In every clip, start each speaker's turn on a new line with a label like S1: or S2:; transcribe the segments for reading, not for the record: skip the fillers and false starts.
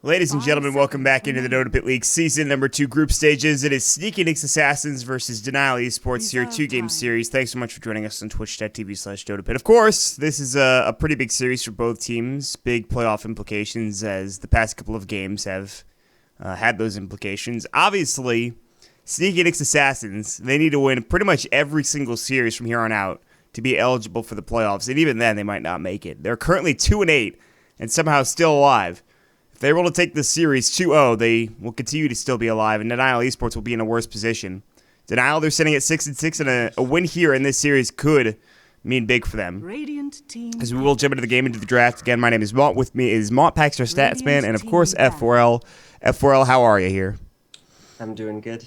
S1: Ladies and gentlemen, welcome back into the DotaPit League Season number 2 group stages. It is Sneaky Nick's Assassins versus Denial Esports here, 2-game series. Thanks so much for joining us on twitch.tv/DotaPit. Of course, this is a pretty big series for both teams. Big playoff implications as the past couple of games have had those implications. Obviously, Sneaky Nick's Assassins, they need to win pretty much every single series from here on out to be eligible for the playoffs, and even then, they might not make it. They're currently 2-8 and somehow still alive. If they're able to take this series 2-0, they will continue to still be alive, and Denial Esports will be in a worse position. Denial, they're sitting at 6-6, and a win here in this series could mean big for them. As we will jump into the game, into the draft. Again, my name is Mont. With me is Mont Paxter Statsman, and of course F4L. F4L, how are you here?
S2: I'm doing good.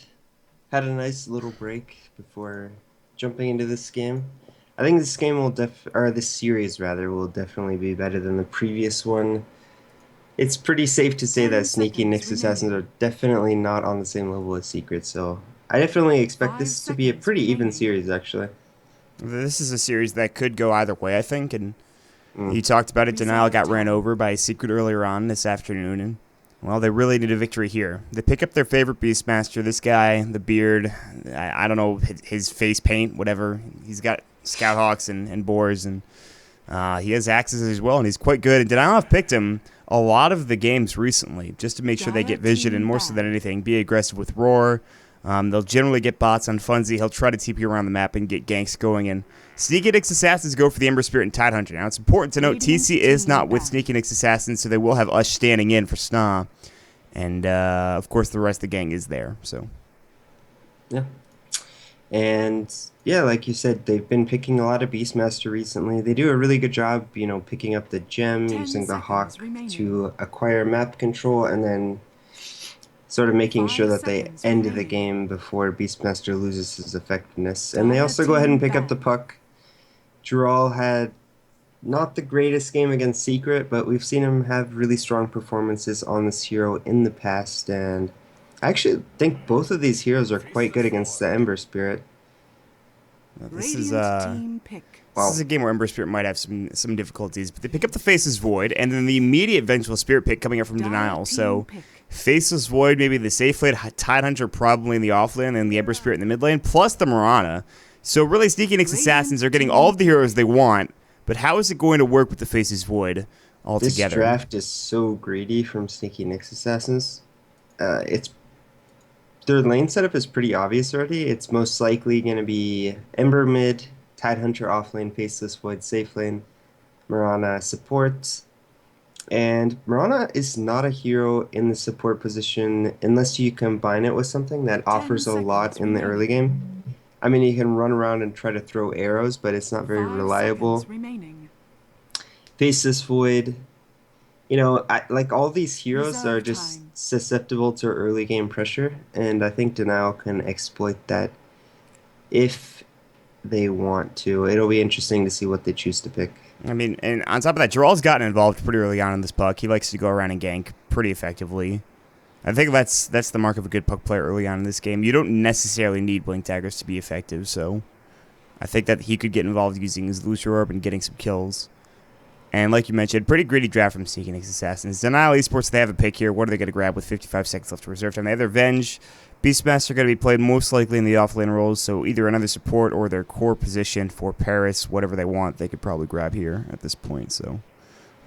S2: Had a nice little break before jumping into this game. I think this game will this series rather will definitely be better than the previous one. It's pretty safe to say that Sneaky Nick's Assassins are definitely not on the same level as Secret, so I definitely expect this to be a pretty even series, actually.
S1: This is a series that could go either way, I think, and you talked about it. Denial got ran over by Secret earlier on this afternoon, and, well, they really need a victory here. They pick up their favorite Beastmaster, this guy, the beard, I don't know, his face paint, whatever. He's got Scout Hawks and Boars, and he has axes as well, and he's quite good. And Denial have picked him a lot of the games recently, just to make sure they get vision, and more so than anything, be aggressive with Roar. They'll generally get bots on Funzy. He'll try to TP around the map and get ganks going. And Sneaky Nick's Assassins go for the Ember Spirit and Tidehunter. Now, it's important to note TC is not with Sneaky Nick's Assassins, so they will have us standing in for SNA. And, of course, the rest of the gang is there. So,
S2: yeah. And, yeah, like you said, they've been picking a lot of Beastmaster recently. They do a really good job, picking up the gem, using the Hawk to acquire map control, and then sort of making sure that they end the game before Beastmaster loses his effectiveness. And they also go ahead and pick up the puck. Jural had not the greatest game against Secret, but we've seen him have really strong performances on this hero in the past, and I actually think both of these heroes are quite good against the Ember Spirit.
S1: This is a game where Ember Spirit might have some difficulties, but they pick up the Faceless Void, and then the immediate Vengeful Spirit pick coming up from Denial. So Faceless Void, maybe the safe lane, Tidehunter probably in the off lane, and the Ember Spirit in the mid lane, plus the Mirana. So really, Sneaky Nick's Assassins are getting all of the heroes they want, but how is it going to work with the Faceless Void altogether?
S2: This draft is so greedy from Sneaky Nick's Assassins. Their lane setup is pretty obvious already. It's most likely going to be Ember mid, Tidehunter off lane, Faceless Void safe lane, Mirana support. And Mirana is not a hero in the support position unless you combine it with something that offers a lot in the early game. I mean, you can run around and try to throw arrows, but it's not very reliable. Faceless Void. Like all these heroes are just susceptible to early game pressure, and I think Denial can exploit that if they want to. It'll be interesting to see what they choose to pick.
S1: I mean, and on top of that, Jural's gotten involved pretty early on in this puck. He likes to go around and gank pretty effectively. I think that's the mark of a good puck player early on in this game. You don't necessarily need Blink Daggers to be effective, so I think that he could get involved using his Lucifer Orb and getting some kills. And like you mentioned, pretty gritty draft from Sneaky Nick's Assassins. Denial Esports, they have a pick here. What are they going to grab with 55 seconds left to reserve time? They have their Venge. Beastmaster going to be played most likely in the offlane roles, so either another support or their core position for Paris, whatever they want, they could probably grab here at this point. So,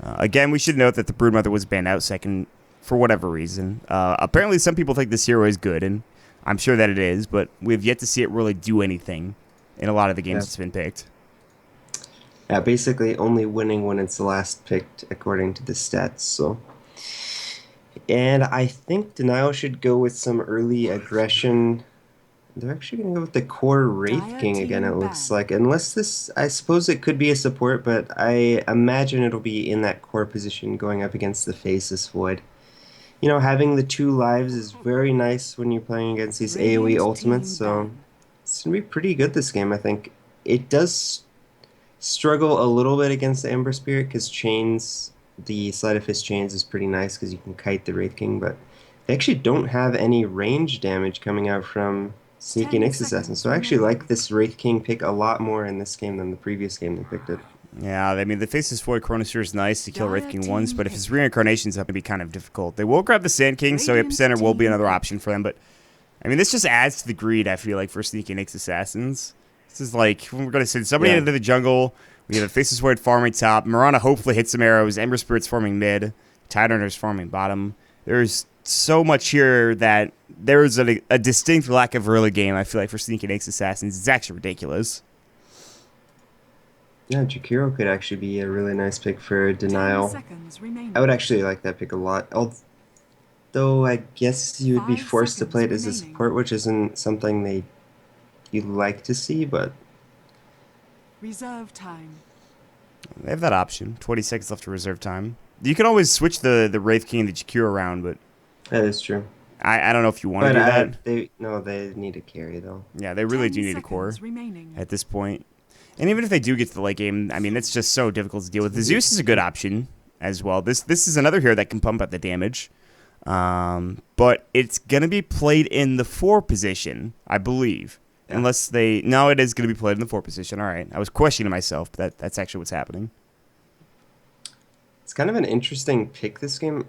S1: again, we should note that the Broodmother was banned out second for whatever reason. Apparently, some people think this hero is good, and I'm sure that it is, but we've yet to see it really do anything in a lot of the games it's been picked.
S2: Yeah, basically only winning when it's the last picked according to the stats. So, and I think Denial should go with some early aggression. They're actually going to go with the core Wraith King again, it looks like. Unless this, I suppose it could be a support, but I imagine it'll be in that core position going up against the Faceless Void. Having the 2 lives is very nice when you're playing against these AoE ultimates, so it's going to be pretty good this game, I think. It does struggle a little bit against the Ember Spirit because the Sleight of Fist chains is pretty nice because you can kite the Wraith King, but they actually don't have any range damage coming out from Sneaky Nick's Assassins, so I actually like this Wraith King pick a lot more in this game than the previous game they picked it.
S1: Yeah, I mean, the Faceless Void Chronosphere is nice to kill Wraith King once, but if his reincarnation's up, it'd be kind of difficult. They will grab the Sand King, so Epicenter will be another option for them, but I mean, this just adds to the greed, I feel like, for Sneaky Nick's Assassins. This is like, we're going to send somebody into the jungle. We have a Faceless Void farming top. Mirana hopefully hits some arrows. Ember Spirit's farming mid. Tidehunter's farming bottom. There's so much here that there's a distinct lack of early game, I feel like, for Sneaky Nick's Assassins. It's actually ridiculous.
S2: Yeah, Jakiro could actually be a really nice pick for Denial. I would actually like that pick a lot. Though I guess you would be forced to play it as a support, which isn't something you'd like to see, but...
S3: Reserve time.
S1: They have that option. 20 seconds left to reserve time. You can always switch the Wraith King and the Jakiro around, but...
S2: That is true.
S1: I don't know if you want to do that.
S2: They need a carry, though.
S1: Yeah, they really do need a core at this point. And even if they do get to the late game, I mean, it's just so difficult to deal with. The Zeus is a good option as well. This is another hero that can pump out the damage. But it's going to be played in the 4 position, I believe. Yeah. Unless they... No, it is going to be played in the 4 position. All right. I was questioning myself, but that's actually what's happening.
S2: It's kind of an interesting pick, this game.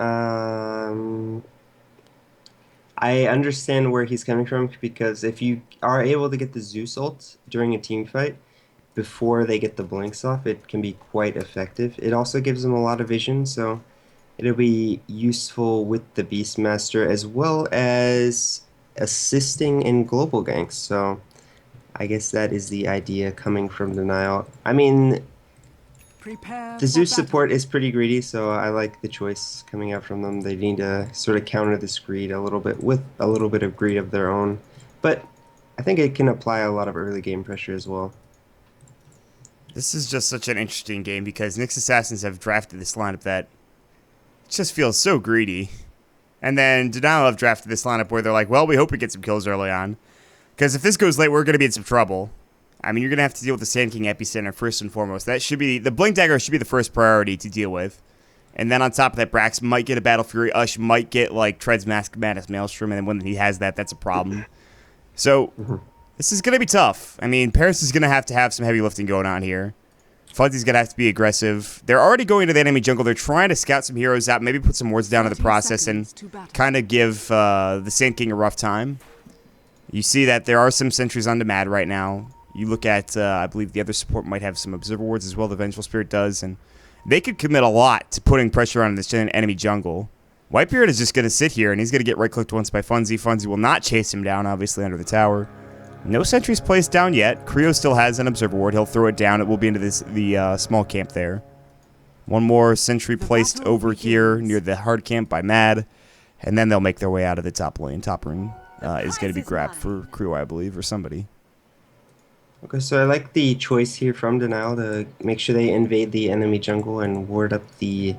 S2: I understand where he's coming from, because if you are able to get the Zeus ult during a team fight before they get the blinks off, it can be quite effective. It also gives them a lot of vision, so it'll be useful with the Beastmaster as well as assisting in global ganks. So I guess that is the idea coming from Denial. I mean, the Zeus support is pretty greedy, so I like the choice coming out from them. They need to sort of counter this greed a little bit with a little bit of greed of their own. But I think it can apply a lot of early game pressure as well.
S1: This is just such an interesting game because Nyx Assassins have drafted this lineup that just feels so greedy. And then Denial have drafted this lineup where they're like, well, we hope we get some kills early on. Because if this goes late, we're going to be in some trouble. I mean, you're going to have to deal with the Sand King Epicenter first and foremost. That should be... The Blink Dagger should be the first priority to deal with. And then on top of that, Brax might get a Battle Fury. Ush might get, like, Tread's Mask Madness Maelstrom. And then when he has that, that's a problem. So... This is going to be tough. I mean, Paris is going to have some heavy lifting going on here. Fuzzy's going to have to be aggressive. They're already going to the enemy jungle. They're trying to scout some heroes out, maybe put some wards down in the process and kind of give the Sand King a rough time. You see that there are some sentries on Mad right now. You look at, I believe the other support might have some Observer wards as well, the Vengeful Spirit does, and they could commit a lot to putting pressure on this enemy jungle. Whitebeard is just going to sit here, and he's going to get right-clicked once by Funzy. Funzy will not chase him down, obviously, under the tower. No sentries placed down yet. Creo still has an Observer Ward. He'll throw it down. It will be into the small camp there. One more sentry placed over here near the hard camp by Mad. And then they'll make their way out of the top lane. Top ring is going to be grabbed for Creo, I believe, or somebody.
S2: Okay, so I like the choice here from Denial to make sure they invade the enemy jungle and ward up the...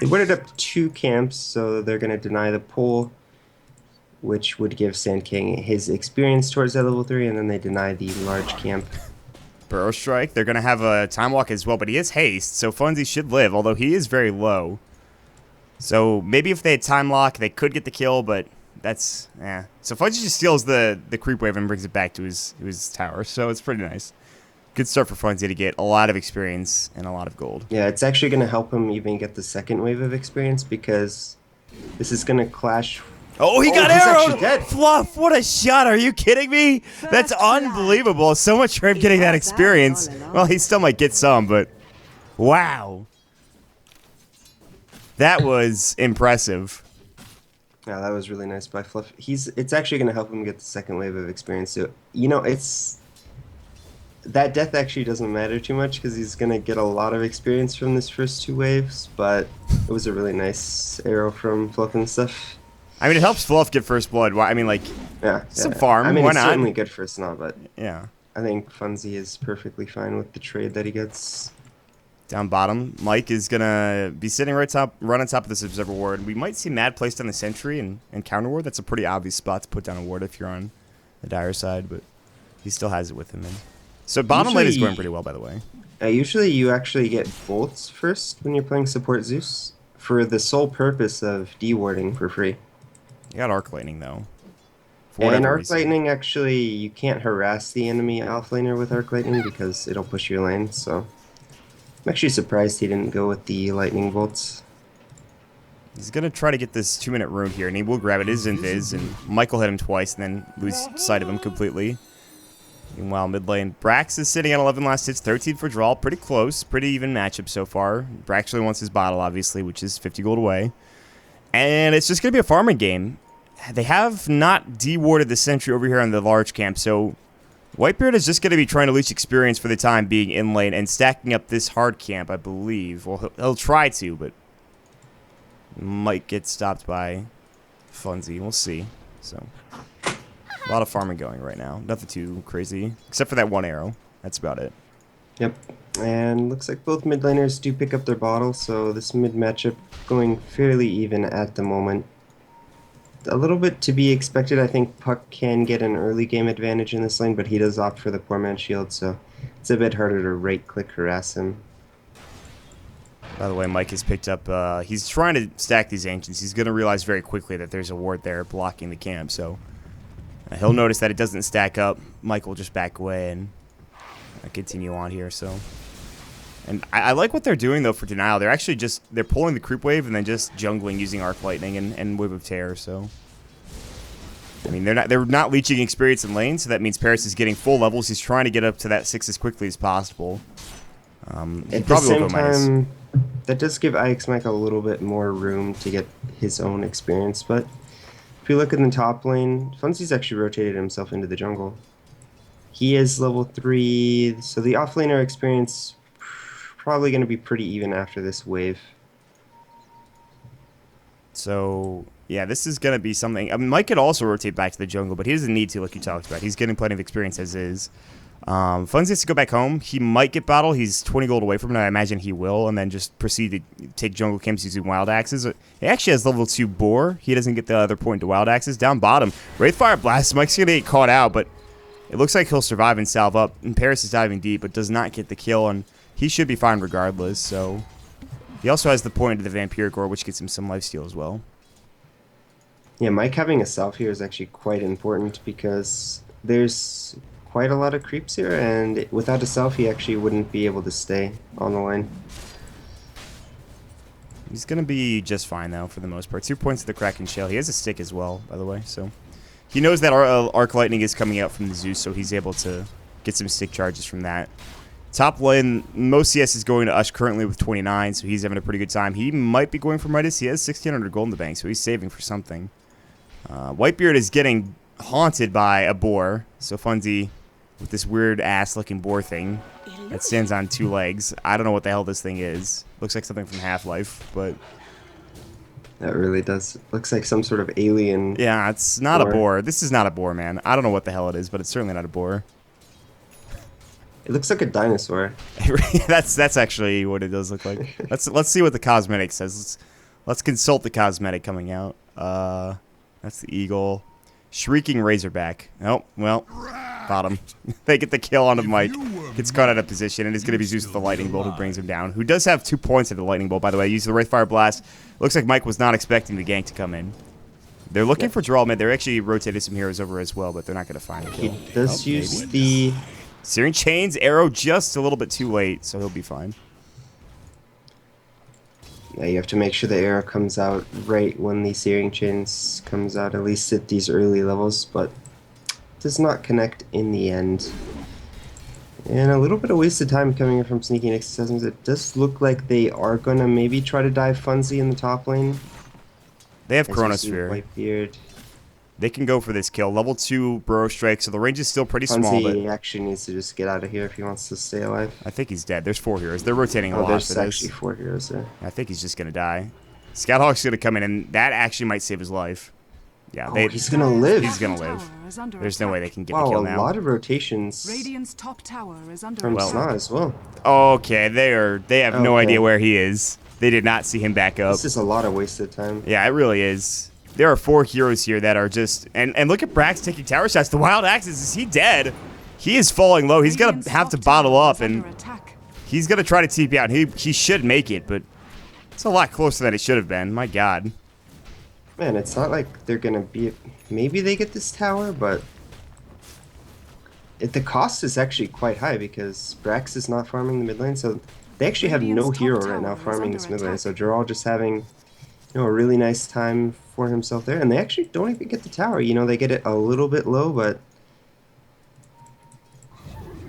S2: They warded up 2 camps, so they're going to deny the pull, which would give Sand King his experience towards that level 3, and then they deny the large camp.
S1: Burrow Strike. They're going to have a Time Walk as well, but he has haste, so Funzy should live, although he is very low. So maybe if they had Time Lock, they could get the kill, but that's... yeah. So Funzy just steals the creep wave and brings it back to his tower, so it's pretty nice. Good start for Funzy to get a lot of experience and a lot of gold.
S2: Yeah, it's actually going to help him even get the second wave of experience, because this is going to clash...
S1: Oh, he got arrowed!
S2: Dead.
S1: Fluff, what a shot. Are you kidding me? That's unbelievable. So much for him getting that experience. Well, he still might get some, but wow. That was impressive.
S2: Yeah, that was really nice by Fluff. It's actually going to help him get the second wave of experience. So, you know, that death actually doesn't matter too much because he's going to get a lot of experience from this first 2 waves, but it was a really nice arrow from Fluff and stuff.
S1: I mean, it helps Fluff get first blood. I mean, like, some farm.
S2: I mean,
S1: why
S2: it's
S1: not?
S2: certainly good for SNA, but
S1: yeah,
S2: I think Funzy is perfectly fine with the trade that he gets.
S1: Down bottom, Mike is going to be sitting right on top of this Observer Ward. We might see Mad placed on the Sentry and Counter Ward. That's a pretty obvious spot to put down a ward if you're on the Dire side, but he still has it with him. So bottom lane is going pretty well, by the way.
S2: Usually you actually get bolts first when you're playing support Zeus for the sole purpose of dewarding for free.
S1: You got Arc Lightning, though.
S2: And Arc Lightning, actually, you can't harass the enemy off laner with Arc Lightning because it'll push your lane, so... I'm actually surprised he didn't go with the lightning bolts.
S1: He's going to try to get this 2-minute rune here, and he will grab it. It is invis, and Michael hit him twice and then lose sight of him completely. Meanwhile, mid lane, Brax is sitting at 11 last hits, 13 for draw. Pretty close, pretty even matchup so far. Brax really wants his bottle, obviously, which is 50 gold away. And it's just going to be a farming game. They have not de-warded the sentry over here on the large camp, so Whitebeard is just going to be trying to leech experience for the time being in lane and stacking up this hard camp, I believe. Well, he'll try to, but might get stopped by Funzy. We'll see. So, a lot of farming going right now. Nothing too crazy, except for that one arrow. That's about it.
S2: Yep. And looks like both mid laners do pick up their bottle, so this mid matchup going fairly even at the moment. A little bit to be expected. I think Puck can get an early game advantage in this lane, but he does opt for the poor man shield, so it's a bit harder to right-click harass him.
S1: By the way, Mike has picked up, he's trying to stack these Ancients. He's going to realize very quickly that there's a ward there blocking the camp, so he'll notice that it doesn't stack up. Mike will just back away and continue on here, so. And I like what they're doing, though, for Denial. They're actually just, they're pulling the creep wave and then just jungling using Arc Lightning and Wave of Terror, so. I mean, they're not leeching experience in lane, so that means Paris is getting full levels. He's trying to get up to that 6 as quickly as possible.
S2: At the same time, that does give IX Mike a little bit more room to get his own experience, but if you look in the top lane, Funzy's actually rotated himself into the jungle. He is level 3, so the offlaner experience probably going to be pretty even after this wave.
S1: So, yeah, this is going to be something. I mean, Mike could also rotate back to the jungle, but he doesn't need to, like you talked about. He's getting plenty of experience as is. Funzy has to go back home. He might get battle. He's 20 gold away from it. I imagine he will, and then just proceed to take jungle camps using wild axes. He actually has level 2 boar. He doesn't get the other point to wild axes. Down bottom, Wraithfire Blast. Mike's going to get caught out, but it looks like he'll survive and salve up. And Paris is diving deep, but does not get the kill, and he should be fine regardless. So he also has the point to the Vampiric Ore, which gets him some lifesteal as well.
S2: Yeah, Mike having a self here is actually quite important because there's quite a lot of creeps here, and without a self, he actually wouldn't be able to stay on the line.
S1: He's going to be just fine, though, for the most part. 2 points to the Kraken Shell. He has a stick as well, by the way, so he knows that Arc Lightning is coming out from the Zeus, so he's able to get some stick charges from that. Top lane, most CS is going to Ush currently with 29, so he's having a pretty good time. He might be going for Midas. He has 1,600 gold in the bank, so he's saving for something. Whitebeard is getting haunted by a boar, so Funzy with this weird ass-looking boar thing that stands on 2 legs. I don't know what the hell this thing is. Looks like something from Half-Life, but
S2: That really does. Looks like some sort of alien.
S1: yeah, it's not a boar. This is not a boar, man. I don't know what the hell it is, but it's certainly not a boar.
S2: It looks like a dinosaur.
S1: That's actually what it does look like. Let's see what the cosmetic says. Let's consult the cosmetic coming out. That's the eagle. Shrieking Razorback. Oh, well, bottom. They get the kill onto Mike. Gets caught out of position, and it's going to be Zeus with the Lightning Bolt who brings him down. Who does have 2 points of the Lightning Bolt, by the way. Uses the Wraithfire Blast. Looks like Mike was not expecting the gank to come in. They're looking for draw mid. They're actually rotated some heroes over as well, but they're not going to find a kill.
S2: He does use the
S1: Searing Chains arrow just a little bit too late, so he'll be fine.
S2: Yeah, you have to make sure the arrow comes out right when the Searing Chains comes out, at least at these early levels, but does not connect in the end. And a little bit of wasted time coming in from Sneaking Exorcisms. It does look like they are going to maybe try to dive Funzy in the top lane.
S1: They have
S2: As you see
S1: Chronosphere.
S2: Whitebeard.
S1: They can go for this kill. Level 2 Burrow Strike, so the range is still pretty small, but
S2: Funzy actually needs to just get out of here if he wants to stay alive.
S1: I think he's dead. There's 4 heroes. They're rotating a
S2: Oh,
S1: lot
S2: there's
S1: for this.
S2: actually 4 heroes there.
S1: I think he's just going to die. Scouthawk's going to come in, and that actually might save his life. Yeah,
S2: Oh, he's going to live.
S1: He's going to live. There's no way they can get the
S2: Wow,
S1: kill
S2: a
S1: now.
S2: lot of rotations
S3: Radiant's top tower is under
S2: from
S3: attack.
S2: SNA as well.
S1: Okay, they have no
S2: Okay.
S1: idea where he is. They did not see him back up.
S2: This is a lot of wasted time.
S1: Yeah, it really is. There are 4 heroes here that are just... And look at Brax taking tower shots. The Wild Axes, is he dead? He is falling low. He's going
S3: Radiant's
S1: to have to
S3: top
S1: bottle
S3: tower
S1: up,
S3: is
S1: and
S3: under attack.
S1: he's going to try to TP out. He should make it, but it's a lot closer than it should have been. My God.
S2: Man, it's not like they're going to be... Maybe they get this tower, but... The cost is actually quite high because Brax is not farming the mid lane, so they actually have no
S3: Radiant's
S2: hero
S3: top
S2: right now
S3: tower is
S2: farming
S3: under
S2: this mid lane,
S3: attack.
S2: so Jarl just having a really nice time for himself there, and they actually don't even get the tower. They get it a little bit low, but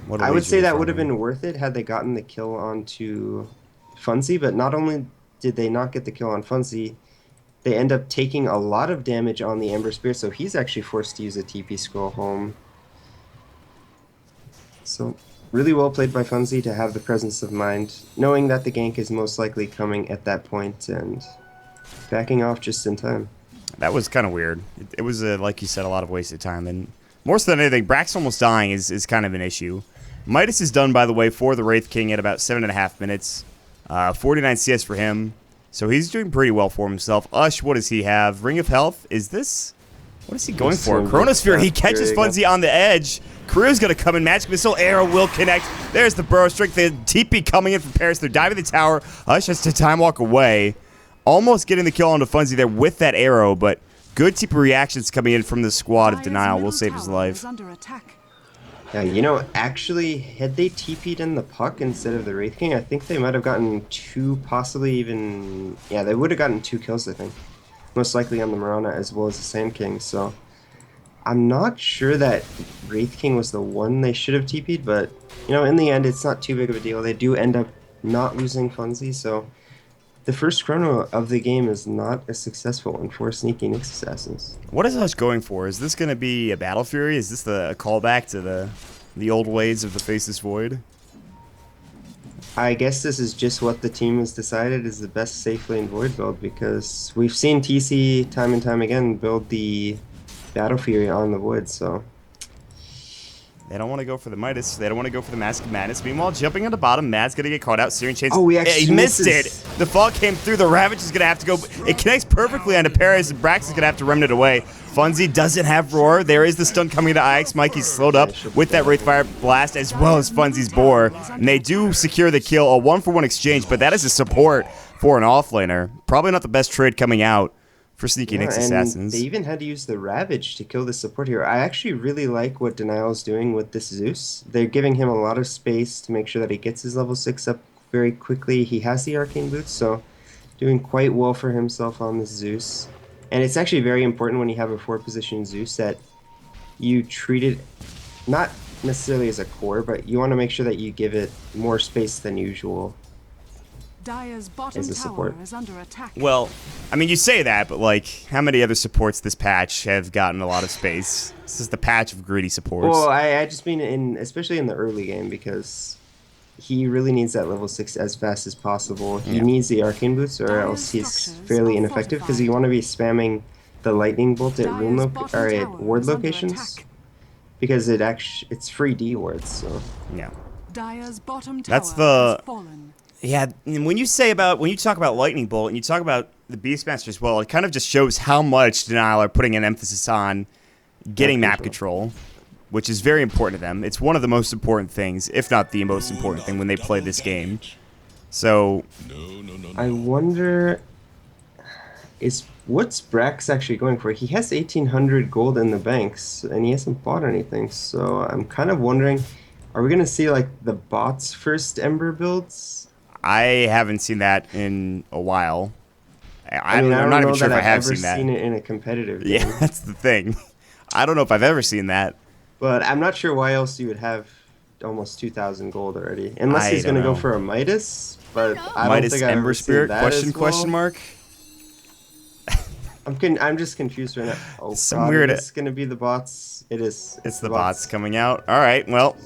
S1: What a
S2: I would say
S1: leisurely
S2: that would have
S1: farming.
S2: been worth it had they gotten the kill onto Funzy, but not only did they not get the kill on Funzy, they end up taking a lot of damage on the Ember Spirit, so he's actually forced to use a TP scroll home. So, really well played by Funzy to have the presence of mind, knowing that the gank is most likely coming at that point and backing off just in time.
S1: That was kind of weird. It was, like you said, a lot of wasted time. And more so than anything, Brax almost dying is kind of an issue. Midas is done, by the way, for the Wraith King at about 7.5 minutes. 49 CS for him. So he's doing pretty well for himself. Ush, what does he have? Ring of Health? Is this... What is he going for? Chronosphere. He catches Funzy on the edge. Career's going to come in. Magic Missile Arrow will connect. There's the Burrow Strike. The TP coming in from Paris. They're diving the tower. Ush has to time walk away. Almost getting the kill onto Funzy there with that arrow, but good TP reactions coming in from the squad of Denial will save his life.
S2: Yeah, actually, had they TP'd in the Puck instead of the Wraith King, I think they might have gotten 2, possibly even... Yeah, they would have gotten 2 kills, I think. Most likely on the Mirana as well as the Sand King, so... I'm not sure that Wraith King was the one they should have TP'd, but, in the end, it's not too big of a deal. They do end up not losing Funzy, so... The first chrono of the game is not a successful one for Sneaky Nyx Assassins.
S1: What is Hush going for? Is this going to be a Battle Fury? Is this a callback to the old ways of the Faceless Void?
S2: I guess this is just what the team has decided is the best safe lane Void build, because we've seen TC time and time again build the Battle Fury on the Void, so...
S1: They don't want to go for the Midas. They don't want to go for the Mask of Madness. Meanwhile, jumping on the bottom, Mad's going to get caught out. Searing Chains.
S2: Oh, he actually
S1: he missed
S2: misses.
S1: it. The fall came through. The Ravage is going to have to go. It connects perfectly onto Paris, and Brax is going to have to remnant away. Funzy doesn't have Roar. There is the stun coming to Ix. Mikey's slowed up with that Wraithfire Blast as well as Funzy's Boar. And they do secure the kill. A 1-for-1 exchange, but that is a support for an offlaner. Probably not the best trade coming out for Sneaky Nyx Assassins.
S2: They even had to use the Ravage to kill the support here. I actually really like what Denial is doing with this Zeus. They're giving him a lot of space to make sure that he gets his level 6 up very quickly. He has the Arcane Boots, so doing quite well for himself on this Zeus. And it's actually very important when you have a 4-position Zeus that you treat it not necessarily as a core, but you want to make sure that you give it more space than usual.
S3: Dire's bottom
S2: as a support.
S3: tower is under attack.
S1: Well, I mean, you say that, but like, how many other supports this patch have gotten a lot of space? This is the patch of greedy supports.
S2: Well, I just mean especially in the early game, because he really needs that level 6 as fast as possible. He needs the Arcane Boots, or else he's fairly ineffective, because you want to be spamming the Lightning Bolt at at ward locations, because it's free D wards. So
S1: yeah,
S3: Dire's bottom tower
S1: that's the.
S3: has fallen.
S1: Yeah, and when you talk about Lightning Bolt and you talk about the Beastmaster as well, it kind of just shows how much Denial are putting an emphasis on getting map control, which is very important to them. It's one of the most important things, if not the most important thing, when they play this game. So,
S2: I wonder, what's Brax actually going for? He has 1,800 gold in the banks, and he hasn't bought anything. So I'm kind of wondering, are we gonna see like the bots first Ember builds?
S1: I haven't seen that in a while.
S2: I'm
S1: not even sure if I have seen that.
S2: I've never seen it in a competitive game.
S1: Yeah, that's the thing. I don't know if I've ever seen that.
S2: But I'm not sure why else you would have almost 2,000 gold already, unless he's gonna go for a Midas. But I don't think I've ever seen that as well.
S1: Question mark.
S2: I'm just confused right now. Oh
S1: Some
S2: God,
S1: weird.
S2: it's gonna be the bots. It is.
S1: It's the bots coming out. All right. Well,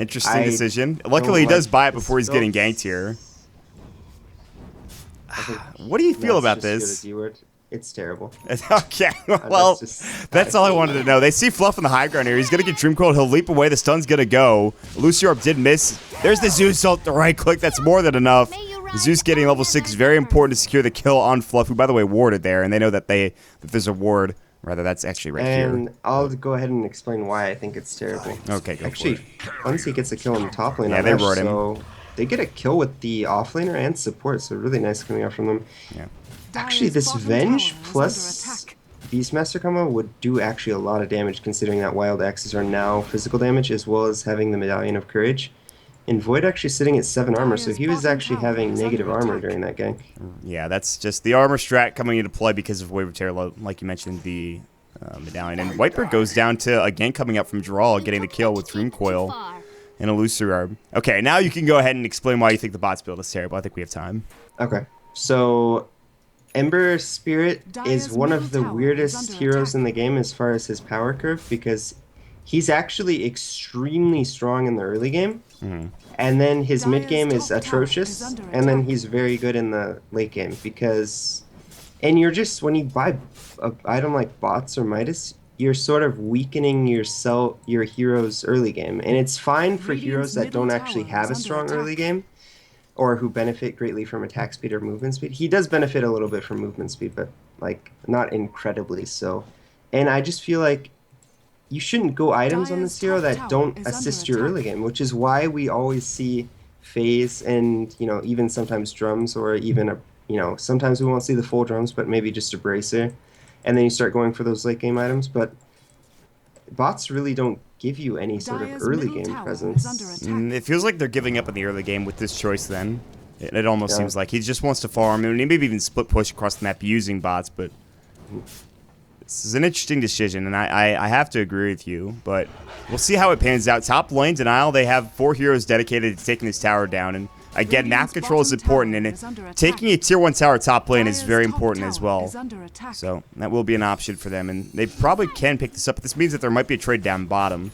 S1: interesting decision. Luckily, he
S2: don't
S1: does
S2: like
S1: buy it
S2: this
S1: before he's getting
S2: build.
S1: ganked here. What do you feel about this?
S2: It's terrible.
S1: Okay, well, that's all I wanted to know. They see Fluff on the high ground here. He's going to get Dream Coiled. He'll leap away. The stun's going to go. Luciorb did miss. There's the Zeus ult, the right click. That's more than enough. Zeus getting level 6 is very important to secure the kill on Fluff, who, by the way, warded there. And they know that there's a ward. Rather, that's actually right here.
S2: And I'll go ahead and explain why I think it's terrible.
S1: Okay, go
S2: Actually, once he gets a kill in the top lane,
S1: Yeah, they roared him.
S2: so they get a kill with the offlaner and support, so really nice coming out from them.
S1: Yeah.
S2: Actually, this Venge plus Beastmaster combo would do actually a lot of damage, considering that Wild Axes are now physical damage, as well as having the Medallion of Courage. And Void actually sitting at 7 armor, so
S3: Dire's
S2: he was
S3: bottom
S2: actually
S3: tower
S2: having
S3: is
S2: negative
S3: under
S2: armor
S3: attack.
S2: during that gank.
S1: Yeah, that's just the armor strat coming into play because of Wave of Terror, like you mentioned, the medallion. And Whitebeard goes down to, again, coming up from draw, getting the kill with Dream Coil and Illusory Orb. Okay, now you can go ahead and explain why you think the bot's build is terrible. I think we have time.
S2: Okay, so Ember Spirit is
S3: Dire's
S2: one
S3: middle
S2: of the
S3: tower is
S2: weirdest
S3: under
S2: heroes
S3: attack.
S2: in the game as far as his power curve, because he's actually extremely strong in the early game, and then his mid game
S3: Dire's
S2: is
S3: top tower
S2: atrocious,
S3: is under
S2: and then
S3: attack.
S2: he's very good in the late game because, and you're just, when you buy an item like bots or Midas, you're sort of weakening your hero's early game, and it's fine for
S3: Radiant's
S2: heroes that
S3: middle
S2: don't actually
S3: tower
S2: have
S3: is
S2: a
S3: under
S2: strong
S3: attack.
S2: early game, or who benefit greatly from attack speed or movement speed. He does benefit a little bit from movement speed, but like not incredibly so. And I just feel like you shouldn't go items on
S3: Dire's
S2: this hero
S3: top
S2: that
S3: tower
S2: don't
S3: is
S2: assist
S3: under
S2: your early
S3: attack.
S2: game, which is why we always see phase and even sometimes drums, or even sometimes we won't see the full drums, but maybe just a bracer, and then you start going for those late game items. But bots really don't give you any sort of
S3: Dire's
S2: early
S3: middle
S2: game
S3: tower is
S2: presence.
S3: under attack.
S1: It feels like they're giving up in the early game with this choice then. It almost
S2: Yeah.
S1: seems like he just wants to farm, and maybe even split push across the map using bots, but this is an interesting decision, and I have to agree with you, but we'll see how it pans out. Top lane, Denial, they have 4 heroes dedicated to taking this tower down, and again, map
S3: Radiant's
S1: control is
S3: bottom
S1: important,
S3: tower
S1: and
S3: is under attack.
S1: taking a tier 1 tower top lane is
S3: Dire's
S1: very
S3: top
S1: important as
S3: tower
S1: well.
S3: is under attack.
S1: So that will be an option for them, and they probably can pick this up, but this means that there might be a trade down bottom.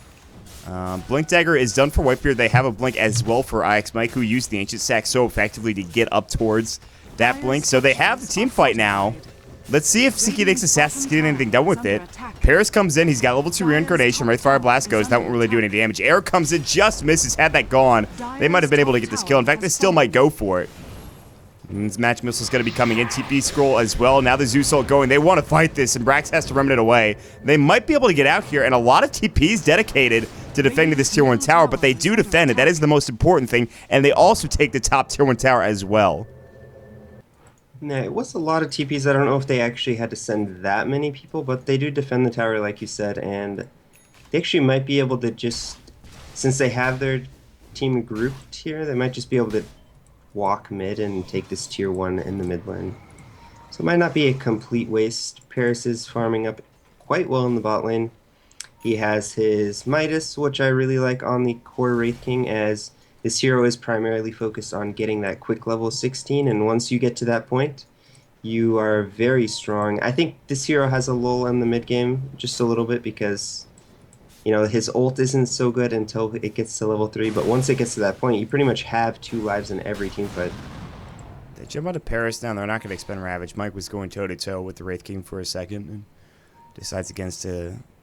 S1: Blink Dagger is done for Whitebeard. They have a Blink as well for IX Mike, who used the Ancient Sack so effectively to get up towards that Blink. So they have the team fight now. Let's see if Seeking Nix Assassin's getting anything done with it. Paris comes in. He's got level 2 Reincarnation. Wraithfire Blast goes. That won't really do any damage. Air comes in. Just misses. Had that gone, they might have been able to get this kill. In fact, they still might go for it. And this Match Missile is going to be coming in. TP Scroll as well. Now the Zeus ult going. They want to fight this, and Brax has to remnant it away. They might be able to get out here, and a lot of TPs dedicated to defending this tier 1 tower, but they do defend it. That is the most important thing, and they also take the top tier 1 tower as well.
S2: Nah, it was a lot of TPs. I don't know if they actually had to send that many people, but they do defend the tower, like you said, and they actually might be able to just, since they have their team grouped here, they might just be able to walk mid and take this tier 1 in the mid lane. So it might not be a complete waste. Paris is farming up quite well in the bot lane. He has his Midas, which I really like on the core Wraith King, as this hero is primarily focused on getting that quick level 16, and once you get to that point, you are very strong. I think this hero has a lull in the mid game, just a little bit, because his ult isn't so good until it gets to level 3, but once it gets to that point, you pretty much have 2 lives in every team fight.
S1: They jump out of Paris now. They're not going to expend Ravage. Mike was going toe-to-toe with the Wraith King for a second and decides against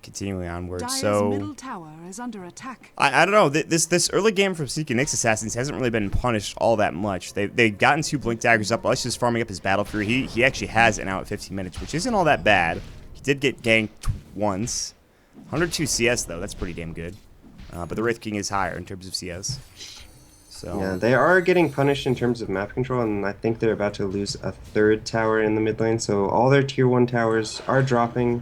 S1: continuing onward.
S3: Dire's
S1: So
S3: middle tower is under attack.
S1: I don't know. This early game from Seeking Nix Assassins hasn't really been punished all that much. They've gotten 2 Blink Daggers up. Us just farming up his Battle Fury. He actually has an out at 15 minutes, which isn't all that bad. He did get ganked once. 102 CS, though. That's pretty damn good. But the Wraith King is higher in terms of CS. So
S2: Yeah, they are getting punished in terms of map control, and I think they're about to lose a 3rd tower in the mid lane, so all their tier 1 towers are dropping.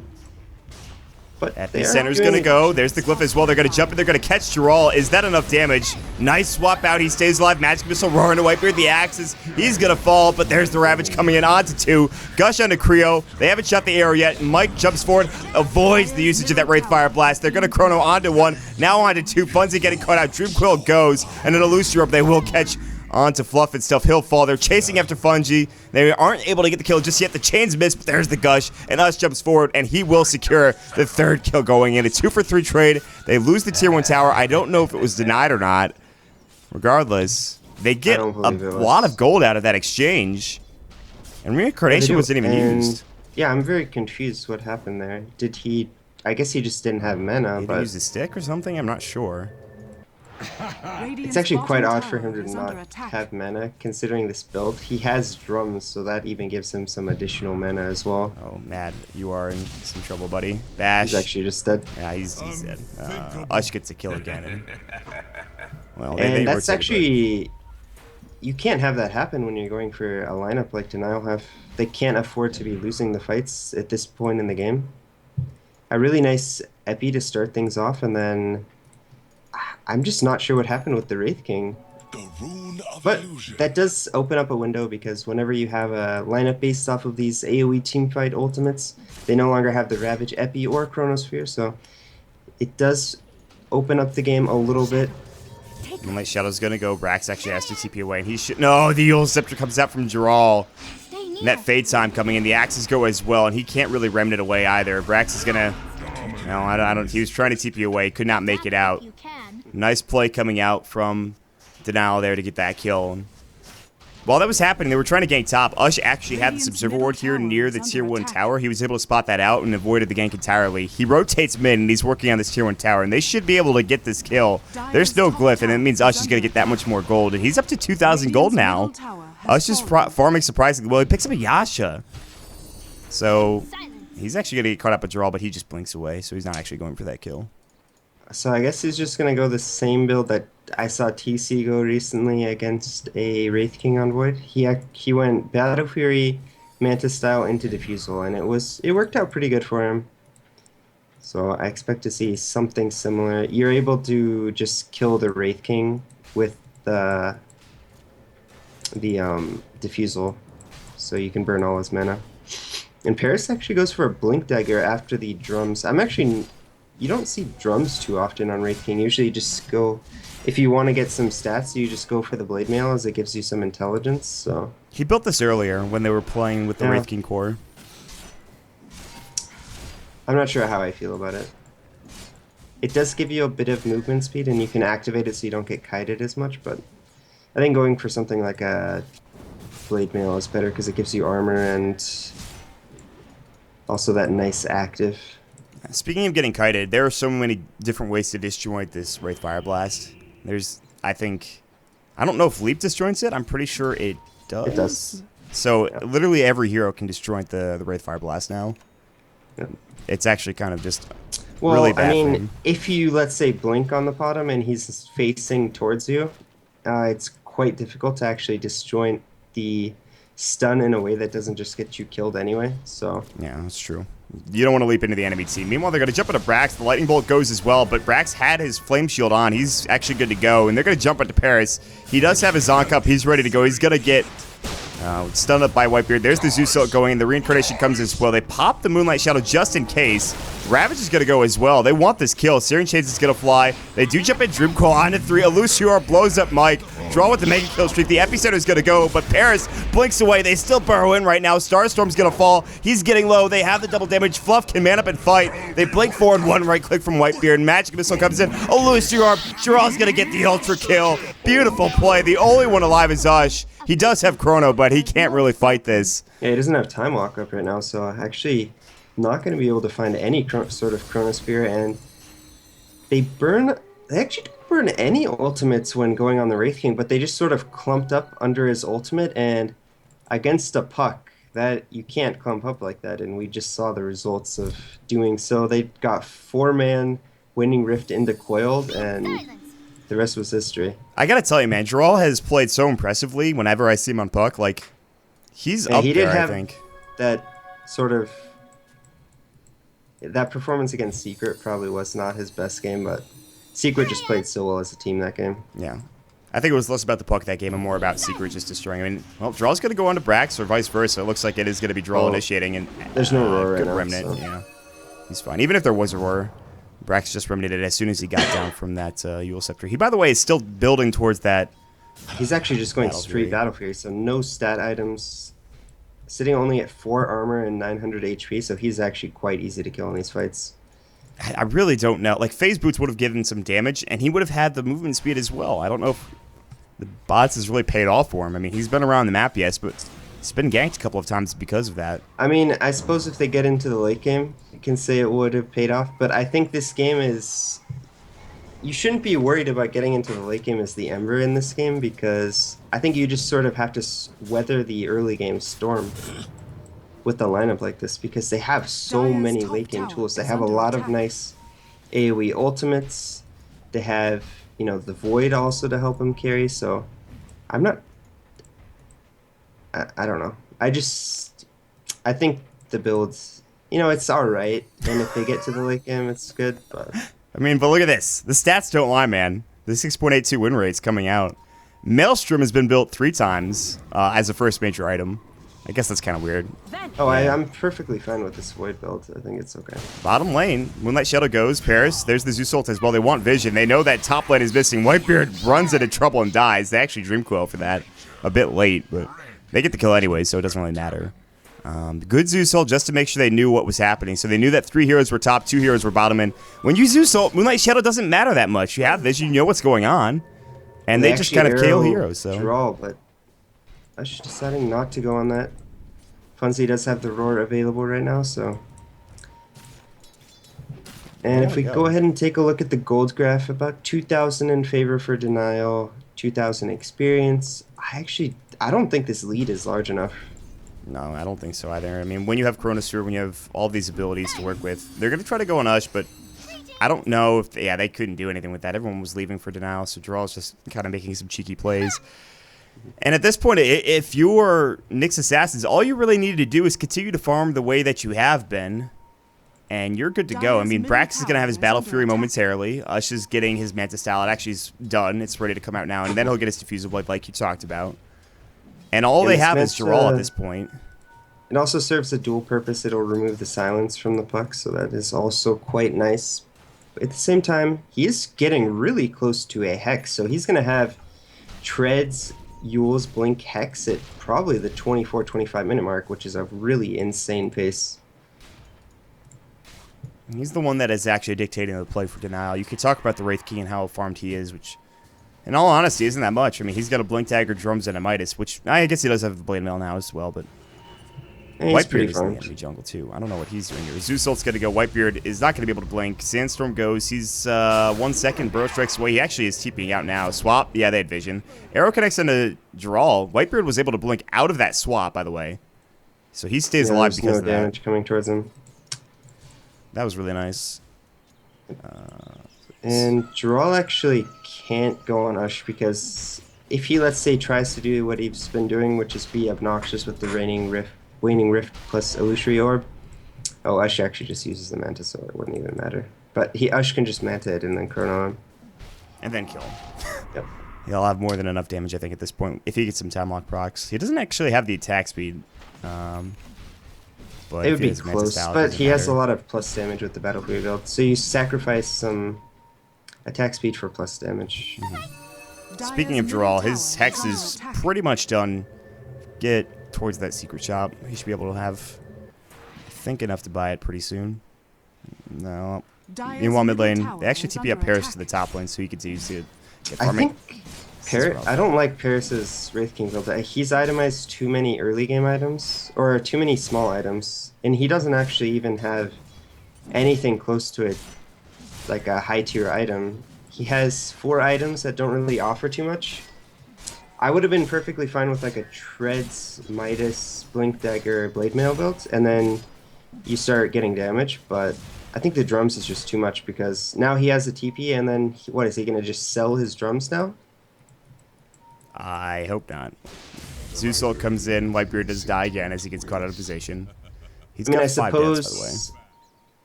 S2: But they are
S1: Epicenter's
S2: doing
S1: going to go. There's the Glyph as well. They're going to jump in. They're going to catch Giral. Is that enough damage? Nice swap out. He stays alive. Magic Missile roaring to Whitebeard. The axes. He's going to fall, but there's the Ravage coming in onto 2. Gush onto Creo. They haven't shot the arrow yet. Mike jumps forward, avoids the usage of that Wraithfire Blast. They're going to Chrono onto 1. Now onto 2. Funzy getting caught out. Dream Quill goes, and an Illusory Orb. They will catch onto Fluff and stuff. He'll fall. They're chasing after Fungi. They aren't able to get the kill just yet. The chains miss, but there's the Gush, and Us jumps forward, and he will secure the 3rd kill going in. A 2-for-3 trade. They lose the tier 1 tower. I don't know if it was denied or not. Regardless, they get a lot of gold out of that exchange, and Reincarnation wasn't even used.
S2: Yeah, I'm very confused what happened there. Did he... I guess he just didn't have mana,
S1: Did
S2: but
S1: he use the stick or something? I'm not sure.
S2: it's actually quite odd for him to not have mana, considering this build. He has drums, so that even gives him some additional mana as well.
S1: Oh, Mad, you are in some trouble, buddy. Bash.
S2: He's actually just dead.
S1: Yeah, he's dead. Ush gets a kill again. Well,
S2: And that's actually... You can't have that happen when you're going for a lineup like Denial have. They can't afford to be losing the fights at this point in the game. A really nice Epi to start things off, and then... I'm just not sure what happened with the Wraith King.
S4: The rune of
S2: But
S4: illusion.
S2: that does open up a window because whenever you have a lineup based off of these AoE teamfight ultimates, they no longer have the Ravage Epi or Chronosphere, so it does open up the game a little bit.
S1: Moonlight Shadow's gonna go. Brax actually has to TP away, and he should. No, the Eul Scepter comes out from Jaral. And that Fade Time coming in. The axes go as well, and he can't really remnant away either. Brax is gonna. No, I don't. He was trying to TP away, could not make it out. Nice play coming out from Denial there to get that kill. While that was happening, they were trying to gank top. Ush actually had this Observer Ward here near the Tier 1 tower. He was able to spot that out and avoided the gank entirely. He rotates mid, and he's working on this Tier 1 tower, and they should be able to get this kill. There's no glyph, and it means Ush is going to get that much more gold, and he's up to 2,000 gold now. Ush is farming surprisingly well. He picks up a Yasha. So he's actually going to get caught up a draw, but he just blinks away, so he's not actually going for that kill.
S2: So I guess he's just going to go the same build that I saw TC go recently against a Wraith King on Void. He went Battle Fury, Manta style into Diffusal, and it worked out pretty good for him. So I expect to see something similar. You're able to just kill the Wraith King with the Diffusal, so you can burn all his mana. And Paris actually goes for a Blink Dagger after the drums. You don't see drums too often on Wraith King. Usually you just go, if you want to get some stats, you just go for the Blade Mail as it gives you some intelligence. So
S1: he built this earlier when they were playing with the Wraith King core.
S2: I'm not sure how I feel about it. It does give you a bit of movement speed, and you can activate it so you don't get kited as much, but I think going for something like a Blade Mail is better because it gives you armor and also that nice active.
S1: Speaking of getting kited, there are so many different ways to disjoint this Wraith Fire Blast. I don't know if Leap disjoints it. I'm pretty sure it does.
S2: It does.
S1: So literally every hero can disjoint the Wraith Fire Blast now.
S2: Yeah.
S1: It's actually kind of just really bad.
S2: I
S1: for
S2: mean,
S1: him.
S2: if you, let's say, blink on the bottom and he's facing towards you, it's quite difficult to actually disjoint the stun in a way that doesn't just get you killed anyway. So
S1: Yeah, that's true. You don't want to leap into the enemy team. Meanwhile, they're going to jump into Brax. The Lightning Bolt goes as well, but Brax had his Flame Shield on. He's actually good to go, and they're going to jump into Paris. He does have his Zonk up. He's ready to go. He's going to get stunned up by Whitebeard. There's the Zeus Silk going, and the Reincarnation comes as well. They pop the Moonlight Shadow just in case. Ravage is going to go as well. They want this kill. Searing Shades is going to fly. They do jump in Dream Coil on to 3. Elusior blows up Mike. Draw with the Mega Kill Streak. The Epicenter is going to go, but Paris blinks away. They still burrow in right now. Starstorm's going to fall. He's getting low. They have the double damage. Fluff can man up and fight. They blink forward, one right click from Whitebeard. Magic Missile comes in. Elusior. Jaral's going to get the Ultra Kill. Beautiful play. The only one alive is Ush. He does have Chrono, but he can't really fight this.
S2: yeah, he doesn't have Time Walk up right now, so actually not going to be able to find any sort of Chronosphere, and they actually don't burn any ultimates when going on the Wraith King, but they just sort of clumped up under his ultimate, and against a puck, that you can't clump up like that, and we just saw the results of doing so. They got 4-man winning Rift into Coiled, and the rest was history.
S1: I gotta tell you, man, Jaral has played so impressively whenever I see him on puck. Like, he's up
S2: he
S1: there,
S2: did have
S1: I think.
S2: that sort of... That performance against Secret probably was not his best game, but Secret just played so well as a team that game.
S1: Yeah. I think it was less about the puck that game and more about Secret just destroying him. I mean, well, Jaral's going to go on to Brax or vice versa. It looks like it is going to be Jaral initiating. And
S2: there's no roar right
S1: good
S2: now,
S1: remnant,
S2: so.
S1: yeah. He's fine. Even if there was a roar, Brax just remnanted as soon as he got down from that Eul Scepter. He, by the way, is still building towards that.
S2: He's actually just going
S1: Battle
S2: straight
S1: Fury.
S2: Battle Fury, so no stat items. Sitting only at 4 armor and 900 HP, so he's actually quite easy to kill in these fights.
S1: I really don't know. Like, Phase Boots would have given some damage, and he would have had the movement speed as well. I don't know if the bots has really paid off for him. I mean, he's been around the map, yes, but he's been ganked a couple of times because of that.
S2: I mean, I suppose if they get into the late game, you can say it would have paid off, but I think this game is... You shouldn't be worried about getting into the late game as the Ember in this game, because I think you just sort of have to weather the early game storm with the lineup like this, because they have so
S3: Dire's
S2: many
S3: top
S2: late game
S3: tower
S2: tools. They
S3: is
S2: have a
S3: under
S2: lot of
S3: attack.
S2: nice AoE ultimates. They have, you know, the Void also to help them carry, so I'm not... I don't know. I think the build's, you know, it's alright, and if they get to the late game, it's good, but...
S1: I mean, but look at this. The stats don't lie, man. The 6.82 win rate's coming out. Maelstrom has been built 3 times as a first major item. I guess that's kind of weird.
S2: Oh,
S1: Yeah.
S2: I'm perfectly fine with this Void build. I think it's okay.
S1: Bottom lane, Moonlight Shadow goes. Paris, there's the Zeus ult as well. They want vision. They know that top lane is missing. Whitebeard runs into trouble and dies. They actually Dream Coil for that. A bit late, but they get the kill anyway, so it doesn't really matter. Good Zeus ult just to make sure they knew what was happening. So they knew that 3 heroes were top, 2 heroes were bottom. And when you Zeus ult, Moonlight Shadow doesn't matter that much. You have vision, you know what's going on. And they just kind of kill heroes. So.
S2: Draw, but Ush deciding not to go on that. Funzy does have the Roar available right now, so. And if we go ahead and take a look at the gold graph, about 2,000 in favor for Denial, 2,000 experience. I don't think this lead is large enough.
S1: No, I don't think so either. I mean, when you have Chronosphere, when you have all these abilities to work with, they're going to try to go on Ush, but I don't know if, they couldn't do anything with that. Everyone was leaving for Denial, so Draw's just kind of making some cheeky plays. And at this point, if you're Nyx Assassins, all you really needed to do is continue to farm the way that you have been, and you're good to go. I mean, Brax is going to have his Battle Fury momentarily. Ush is getting his Manta Style. It actually is done. It's ready to come out now, and then he'll get his Diffusal Blade like you talked about. And all they have is Geralt at this point.
S2: It also serves a dual purpose. It'll remove the silence from the puck, so that is also quite nice. But at the same time, he is getting really close to a Hex, so he's going to have Treads, Yule's Blink, Hex at probably the 24-25 minute mark, which is a really insane pace.
S1: He's the one that is actually dictating the play for Denial. You could talk about the Wraith King and how farmed he is, which, in all honesty, isn't that much. I mean, he's got a Blink Dagger, Drums, and a Midas, which I guess he does have the Blade Mail now as well, but Whitebeard is in the enemy jungle, too. I don't know what he's doing here. Zeus ult's going to go. Whitebeard is not going to be able to blink. Sandstorm goes. He's 1 second. Burrow strikes away. He actually is TPing out now. Swap. Yeah, they had vision. Arrow connects into Drawl. Whitebeard was able to blink out of that swap, by the way. So he stays alive because of that.
S2: Damage coming towards him.
S1: That was really nice.
S2: And Drawl actually can't go on Ush because if he, let's say, tries to do what he's been doing, which is be obnoxious with the Waning Rift plus Illusory Orb. Oh, Ush actually just uses the Manta, so it wouldn't even matter. But Ush can just Manta it and then Chrono him.
S1: And then kill him.
S2: Yep.
S1: He'll have more than enough damage, I think, at this point, if he gets some time lock procs. He doesn't actually have the attack speed. But
S2: it would be close, but he has a lot of plus damage with the Battle Fury build. So you sacrifice some attack speed for plus damage.
S1: Speaking of Drawl, his Hex is pretty much done. Get towards that secret shop. He should be able to have, I think, enough to buy it pretty soon. No. Meanwhile, mid lane, they actually TP up Paris to the top lane so he could use it.
S2: I think I don't like Paris's Wraith King build. He's itemized too many early game items, or too many small items, and he doesn't actually even have anything close to it, like a high tier item. He has 4 items that don't really offer too much. I would have been perfectly fine with like a Treads, Midas, Blink Dagger, Blade Mail build, and then you start getting damage, but I think the drums is just too much because now he has a TP, and then what is he going to just sell his drums now?
S1: I hope not. Zeus ult comes in, Whitebeard does die again as he gets caught out of position. He's got 5 deaths, by the way.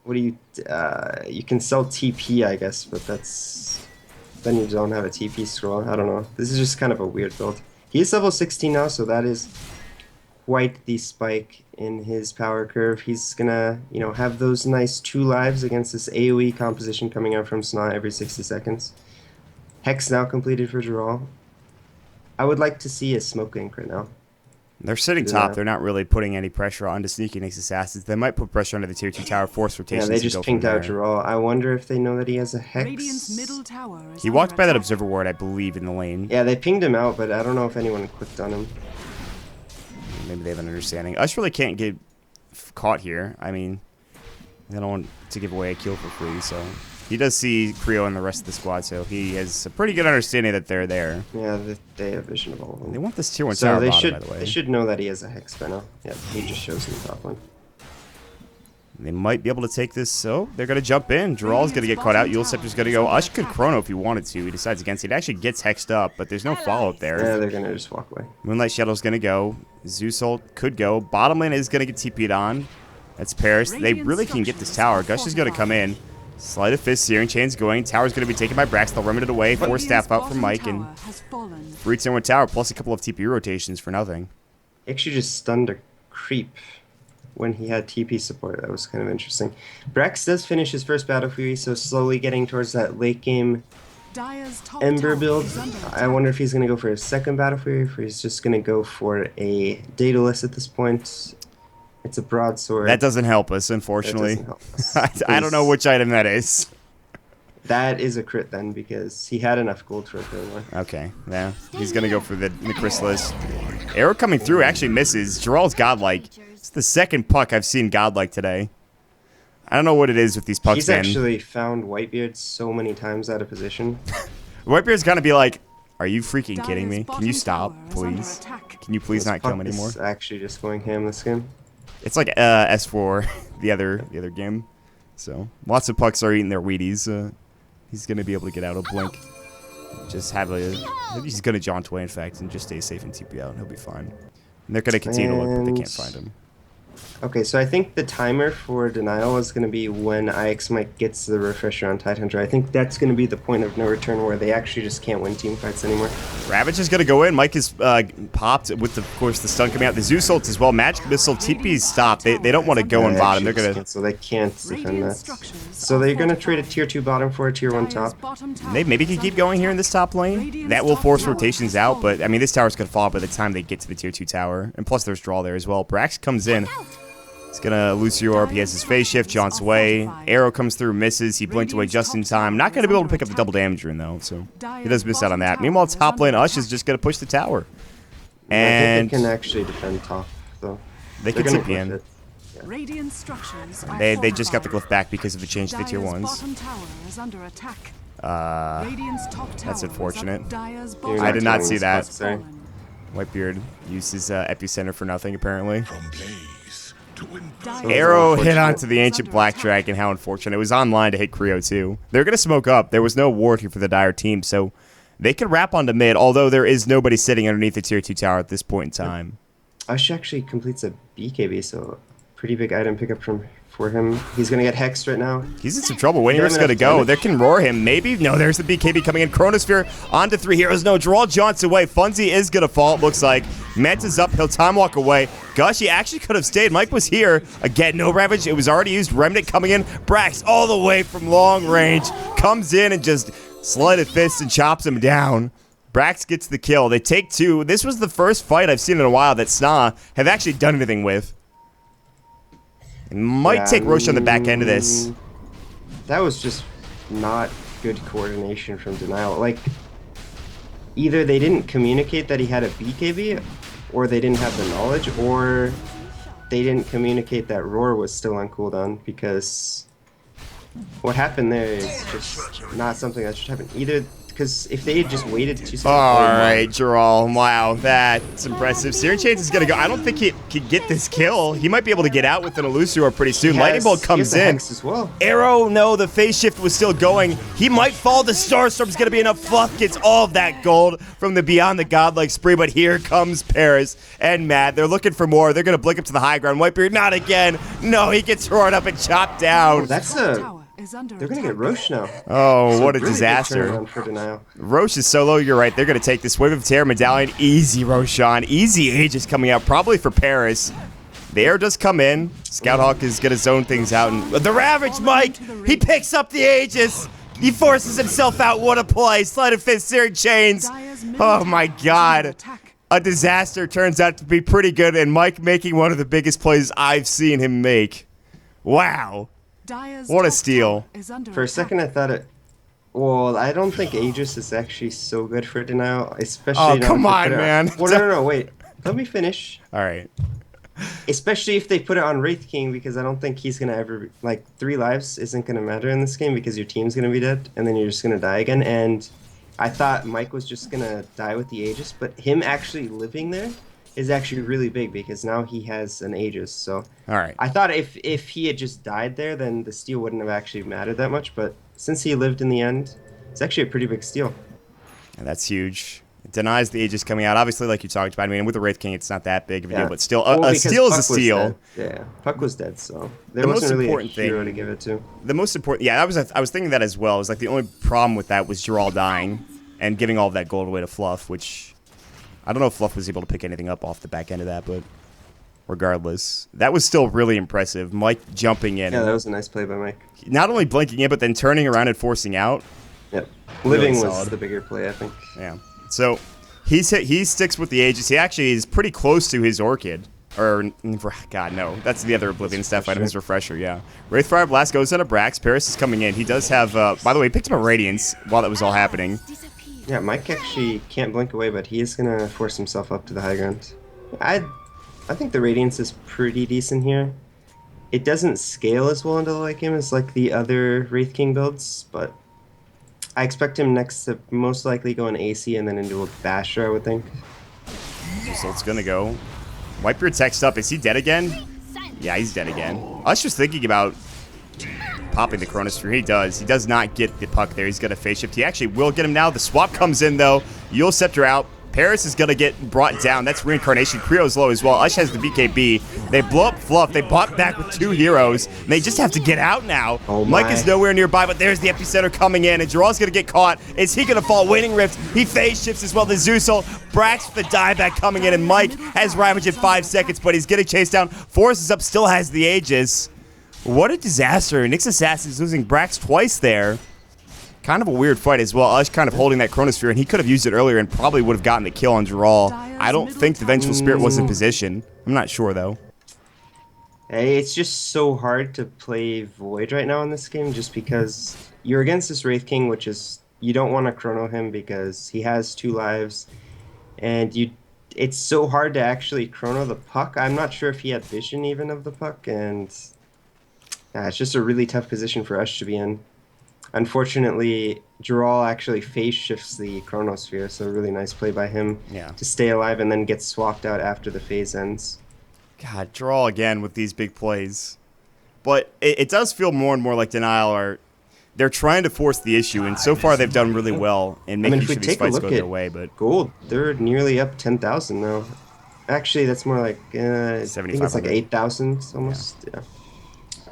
S2: What do you can sell TP, I guess, but then you don't have a TP scroll. I don't know. This is just kind of a weird build. He is level 16 now, so that is quite the spike in his power curve. He's gonna, have those nice 2 lives against this AoE composition coming out from SNA every 60 seconds. Hex now completed for Geralt. I would like to see a Smoke Ink right now.
S1: They're sitting top. They're not really putting any pressure onto sneaky Nyx Assassins. They might put pressure onto the tier 2 tower, force rotations.
S2: Yeah, they just pinged out Geralt. I wonder if they know that he has a Hex.
S1: He walked by that Observer Ward, I believe, in the lane.
S2: Yeah, they pinged him out, but I don't know if anyone clicked on him.
S1: Maybe they have an understanding. Ush really can't get caught here. I mean, they don't want to give away a kill for free, so... He does see Creo and the rest of the squad, so he has a pretty good understanding that they're there.
S2: Yeah, they have vision of all of them.
S1: They want this tier 1 tower bottom, by the way.
S2: They should know that he has a Hex by now. Yeah, he just shows in the top one.
S1: They might be able to take this, so they're going to jump in. Geralt's going to get caught out. Yule Scepter's going to go. Ush could Chrono if he wanted to. He decides against it. It actually gets hexed up, but there's no follow-up there.
S2: Yeah, they're going to just walk away.
S1: Moonlight Shadow's going to go. Zeus ult could go. Bottom lane is going to get TP'd on. That's Paris. They really can get this tower. Gush is going to come in. Sleight of Fist, Searing Chain's going. Tower's going to be taken by Brax. They'll remit it away. Force staff up from Mike. And Fruits in with Tower, plus a couple of TP rotations for nothing.
S2: He actually just stunned a creep when he had TP support. That was kind of interesting. Brax does finish his first Battle Fury, so slowly getting towards that late game Ember build. I wonder if he's going to go for his second Battle Fury, or if he's just going to go for a Daedalus at this point. It's a broadsword.
S1: That doesn't help us, unfortunately.
S2: That doesn't help us.
S1: I don't know which item that is.
S2: That is a crit then, because he had enough gold for a third one.
S1: Okay, yeah. He's going to go for the Chrysalis. Arrow coming through actually misses. Gerald's godlike. It's the second puck I've seen godlike today. I don't know what it is with these pucks,
S2: He's
S1: man.
S2: actually found Whitebeard so many times out of position.
S1: Whitebeard's going to be like, are you freaking kidding me? Can you stop, please? Can you please not kill him anymore?
S2: This puck is actually just going ham this game.
S1: It's like S4, the other game. So lots of pucks are eating their Wheaties. He's gonna be able to get out a blink. Just have a. He's gonna jaunt away, in fact, and just stay safe and TP out, and he'll be fine. And they're gonna continue to look, but they can't find him.
S2: Okay, so I think the timer for Denial is going to be when IX Mike gets the refresher on Tidehunter. I think that's going to be the point of no return where they actually just can't win team fights anymore.
S1: Ravage is going to go in. Mike is popped with, of course, the stun coming out. The Zeus ult as well. Magic Missile, TP's stopped. They don't want to go in bottom. They're going to...
S2: So they can't defend that. So they're going to trade a tier 2 bottom for a tier 1 top.
S1: They maybe can keep going here in this top lane. That will force rotations out, but, I mean, this tower's going to fall by the time they get to the tier 2 tower. And plus, there's draw there as well. Brax comes in. He's gonna Lucio Orb. He has his phase shift, jaunts away. Arrow comes through, misses. He blinked away just in time. Not gonna be able to pick up the double damage rune though, so he does miss out on that. Meanwhile, top lane Ush is just gonna push the tower. And
S2: I think they can actually defend top though.
S1: They can TP in.
S2: Yeah.
S1: They just got the glyph back because of the change to the tier 1s. That's unfortunate. I did not see that. Whitebeard uses Epicenter for nothing apparently. Arrow hit onto the Ancient Black Dragon. How unfortunate. It was online to hit Creo too. They're going to smoke up. There was no ward here for the Dire team, so they could wrap onto mid, although there is nobody sitting underneath the tier 2 tower at this point in time.
S2: Ush actually completes a BKB, so pretty big item pickup for him. He's going to get hexed right now.
S1: He's in some trouble. Wainwright's going to go. They can roar him. Maybe. No, there's the BKB coming in. Chronosphere onto 3 heroes. No, Draw jaunts away. Funzy is going to fall, it looks like. Manta's up. He'll time walk away. Gosh, he actually could have stayed. Mike was here. Again, no Ravage. It was already used. Remnant coming in. Brax all the way from long range. Comes in and just sleight of fist and chops him down. Brax gets the kill. They take 2. This was the first fight I've seen in a while that SNA have actually done anything with. Might take Roche on the back end of this.
S2: That was just not good coordination from Denial. Like, either they didn't communicate that he had a BKB, or they didn't have the knowledge, or they didn't communicate that Roar was still on cooldown, because what happened there is just not something that should happen. Either because if they had just waited 2 seconds.
S1: Alright, Jerome. Wow, that's impressive. Searing Chains is going to go. I don't think he can get this kill. He might be able to get out with an Elusior pretty soon. Lightning Bolt comes in.
S2: As well.
S1: Arrow, no, the phase shift was still going. He might fall. The Starstorm's going to be enough. Fluff gets all of that gold from the Beyond the Godlike spree, but here comes Paris and Matt. They're looking for more. They're going to blink up to the high ground. Whitebeard, not again. No, he gets roared up and chopped down.
S2: Oh, that's a... They're going to get Roche now.
S1: Oh, what a disaster.
S2: For Denial.
S1: Roche is so low, you're right. They're going to take this Wave of Terror Medallion. Easy, Roshan. Easy Aegis coming out, probably for Paris. The air does come in. Scouthawk is going to zone things out. And the Ravage, Mike! He picks up the Aegis! He forces himself out. What a play. Sleight of Fist, Searing Chains. Oh, my God. A disaster turns out to be pretty good, and Mike making one of the biggest plays I've seen him make. Wow. What a steal.
S2: For a second I thought it... Well, I don't think Aegis is actually so good for Denial, especially...
S1: Oh, come on, man.
S2: Well, no, wait. Let me finish.
S1: Alright.
S2: Especially if they put it on Wraith King, because I don't think he's going to ever... Like, 3 lives isn't going to matter in this game, because your team's going to be dead, and then you're just going to die again, and I thought Mike was just going to die with the Aegis, but him actually living there is actually really big, because now he has an Aegis, so...
S1: Alright.
S2: I thought if he had just died there, then the steal wouldn't have actually mattered that much, but since he lived in the end, it's actually a pretty big steal.
S1: And that's huge. Denies the Aegis coming out. Obviously, like you talked about, I mean, with the Wraith King, it's not that big of a deal, but still,
S2: Well,
S1: a
S2: because
S1: steal is a
S2: Puck was
S1: steal.
S2: dead. Yeah, Puck was dead, so there
S1: The
S2: wasn't
S1: most
S2: really
S1: important
S2: a hero
S1: thing-
S2: to give it to.
S1: The most important, yeah, I was thinking that as well. It was like the only problem with that was Geralt dying and giving all of that gold away to Fluff, which I don't know if Fluff was able to pick anything up off the back end of that, but regardless, that was still really impressive. Mike jumping in.
S2: Yeah, that was a nice play by Mike.
S1: Not only blinking in, but then turning around and forcing out.
S2: Yep.
S1: Really
S2: Living was
S1: solid.
S2: the bigger play, I think.
S1: Yeah. So he sticks with the Aegis. He actually is pretty close to his Orchid. Or, God, no. That's the other Oblivion staff item, his Refresher, yeah. Wraithfire Blast goes into Brax. Paris is coming in. He does have, by the way, he picked up a Radiance while that was all happening.
S2: Yeah, Mike actually can't blink away, but he is going to force himself up to the high ground. I think the Radiance is pretty decent here. It doesn't scale as well into the late game as like the other Wraith King builds, but I expect him next to most likely go in AC and then into a Basher, I would think.
S1: So it's going to go. Whitebeard text up. Is he dead again? Yeah, he's dead again. I was just thinking about popping the Chronosphere. He does. He does not get the Puck there. He's got a phase shift. He actually will get him now. The swap comes in, though. Yule Scepter out. Paris is going to get brought down. That's Reincarnation. Creo's low as well. Ush has the BKB. They blow up Fluff. They bought back with 2 heroes. And they just have to get out now.
S2: Oh
S1: Mike is nowhere nearby, but there's the epicenter coming in. And Gerald's going to get caught. Is he going to fall? Waning Rift. He phase shifts as well. The Zeus ult. Brax with the dieback coming in. And Mike has Ravage in 5 seconds, but he's getting chased down. Force is up. Still has the Aegis. What a disaster. Nyx Assassin's losing Brax twice there. Kind of a weird fight as well. Ush kind of holding that Chronosphere, and he could have used it earlier and probably would have gotten the kill on Geralt. I don't think the Vengeful Spirit was in position. I'm not sure, though.
S2: Hey, it's just so hard to play Void right now in this game just because you're against this Wraith King, which is, you don't want to chrono him because he has 2 lives, and it's so hard to actually chrono the Puck. I'm not sure if he had vision even of the Puck, and yeah, it's just a really tough position for Ush to be in. Unfortunately, Geralt actually phase shifts the Chronosphere, so a really nice play by him to stay alive and then get swapped out after the phase ends.
S1: God, Geralt again with these big plays. But it does feel more and more like Denial they're trying to force the issue, and so far they've done really well in making sure these fights go their way. But
S2: gold, they're nearly up 10,000 now. Actually, that's more like, I think it's like 8,000 almost, yeah.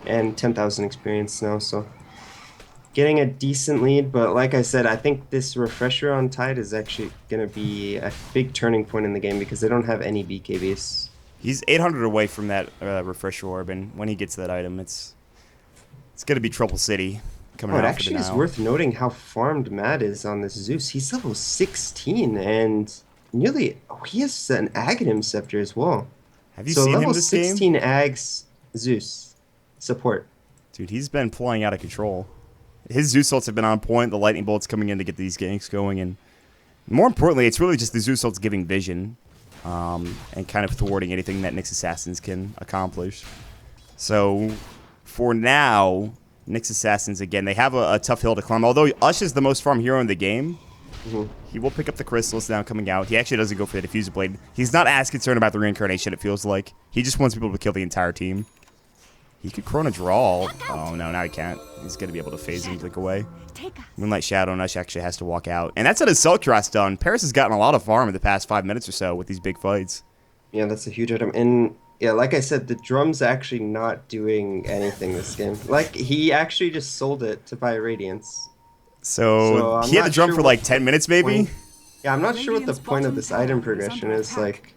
S2: And 10,000 experience now, so getting a decent lead, but like I said, I think this Refresher on Tide is actually going to be a big turning point in the game because they don't have any BKBs.
S1: He's 800 away from that Refresher Orb, and when he gets that item, it's going to be Trouble City coming out.
S2: It actually is worth noting how farmed Matt is on this Zeus. He's level 16, and nearly, he has an Aghanim Scepter as well.
S1: Have you seen him this game?
S2: Level 16 Ags Zeus support.
S1: Dude, he's been pulling out of control. His Zeus ults have been on point. The lightning bolts coming in to get these ganks going, and more importantly, it's really just the Zeus ults giving vision and kind of thwarting anything that Nyx Assassins can accomplish. So for now, Nyx Assassins again, they have a tough hill to climb. Although Ush is the most farm hero in the game, he will pick up the crystals now coming out. He actually doesn't go for the Diffuser Blade. He's not as concerned about the reincarnation. It feels like he just wants people to kill the entire team. He could Chrono Draw. Oh, no, now he can't. He's going to be able to phase and blink away. Moonlight Shadow and Ush actually has to walk out. And that's what his Seltras done. Paris has gotten a lot of farm in the past 5 minutes or so with these big fights.
S2: Yeah, that's a huge item. And yeah, like I said, the drum's actually not doing anything this game. Like, he actually just sold it to buy Radiance.
S1: So he had the drum for like 10 minutes maybe?
S2: Yeah, I'm not sure what the point of this item progression is. Like,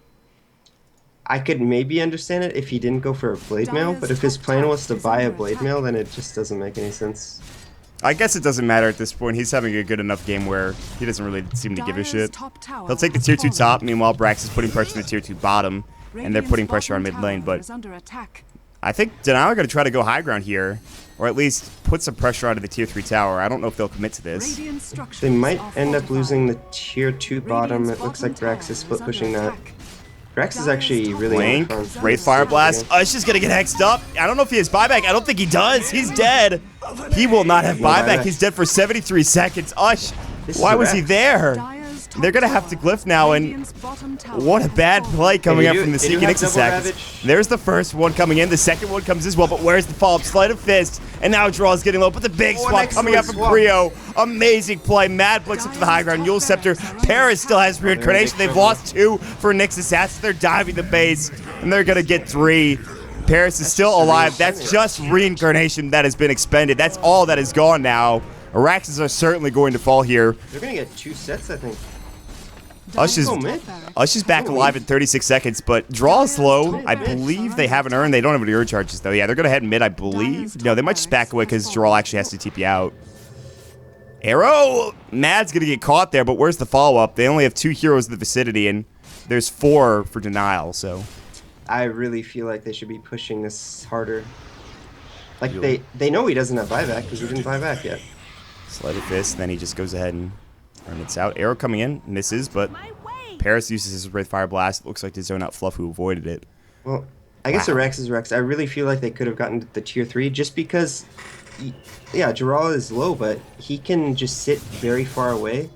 S2: I could maybe understand it if he didn't go for a Blade Mail, but if his plan was to buy a Blade Mail, then it just doesn't make any sense.
S1: I guess it doesn't matter at this point. He's having a good enough game where he doesn't really seem to give a shit. He'll take the tier 2 top, meanwhile Brax is putting pressure on the tier 2 bottom, and they're putting pressure on mid lane, but I think Denial are going to try to go high ground here, or at least put some pressure onto the tier 3 tower. I don't know if they'll commit to this.
S2: They might end up losing the tier 2 bottom. It looks like Brax is split pushing that. Brax is actually really
S1: Blink, Wraith Fire Blast. Ush is going to get hexed up. I don't know if he has buyback. I don't think he does. He's dead. He will not have buyback. He's dead for 73 seconds. Ush, why was he there? they're going to have to glyph now, and what a bad play coming up from the Sneaky Nix Assassins. There's the first one coming in, the second one comes as well, but where's the follow-up? Sleight of Fist, and now Draw is getting low, but the big swap coming out from Creo. Amazing play. Mad Blix up to the high ground. Yule Scepter. Paris still has reincarnation. They've lost 2 for Nix Assassins. They're diving the base, and they're going to get 3. Paris is still alive. That's just reincarnation that has been expended. That's all that is gone now. Araxes are certainly going to fall here.
S2: They're going to get 2 sets, I think.
S1: Ush is back alive in 36 seconds, but Draw is low. I believe they have an urn. They don't have any urn charges, though. Yeah, they're going to head mid, I believe. No, they might just back away because Draw actually has to TP out. Arrow! Mad's going to get caught there, but where's the follow-up? They only have 2 heroes in the vicinity, and there's 4 for denial, so...
S2: I really feel like they should be pushing this harder. Like, they know he doesn't have buyback because he didn't buy back yet.
S1: Sleight of Fist, then he just goes ahead and it's out. Arrow coming in, misses, but Paris uses his Wraith Fire Blast. It looks like to zone out Fluff, who avoided it.
S2: Well, I guess Rex is Rex. I really feel like they could have gotten to the tier 3 just because, yeah, Jarrah is low, but he can just sit very far away.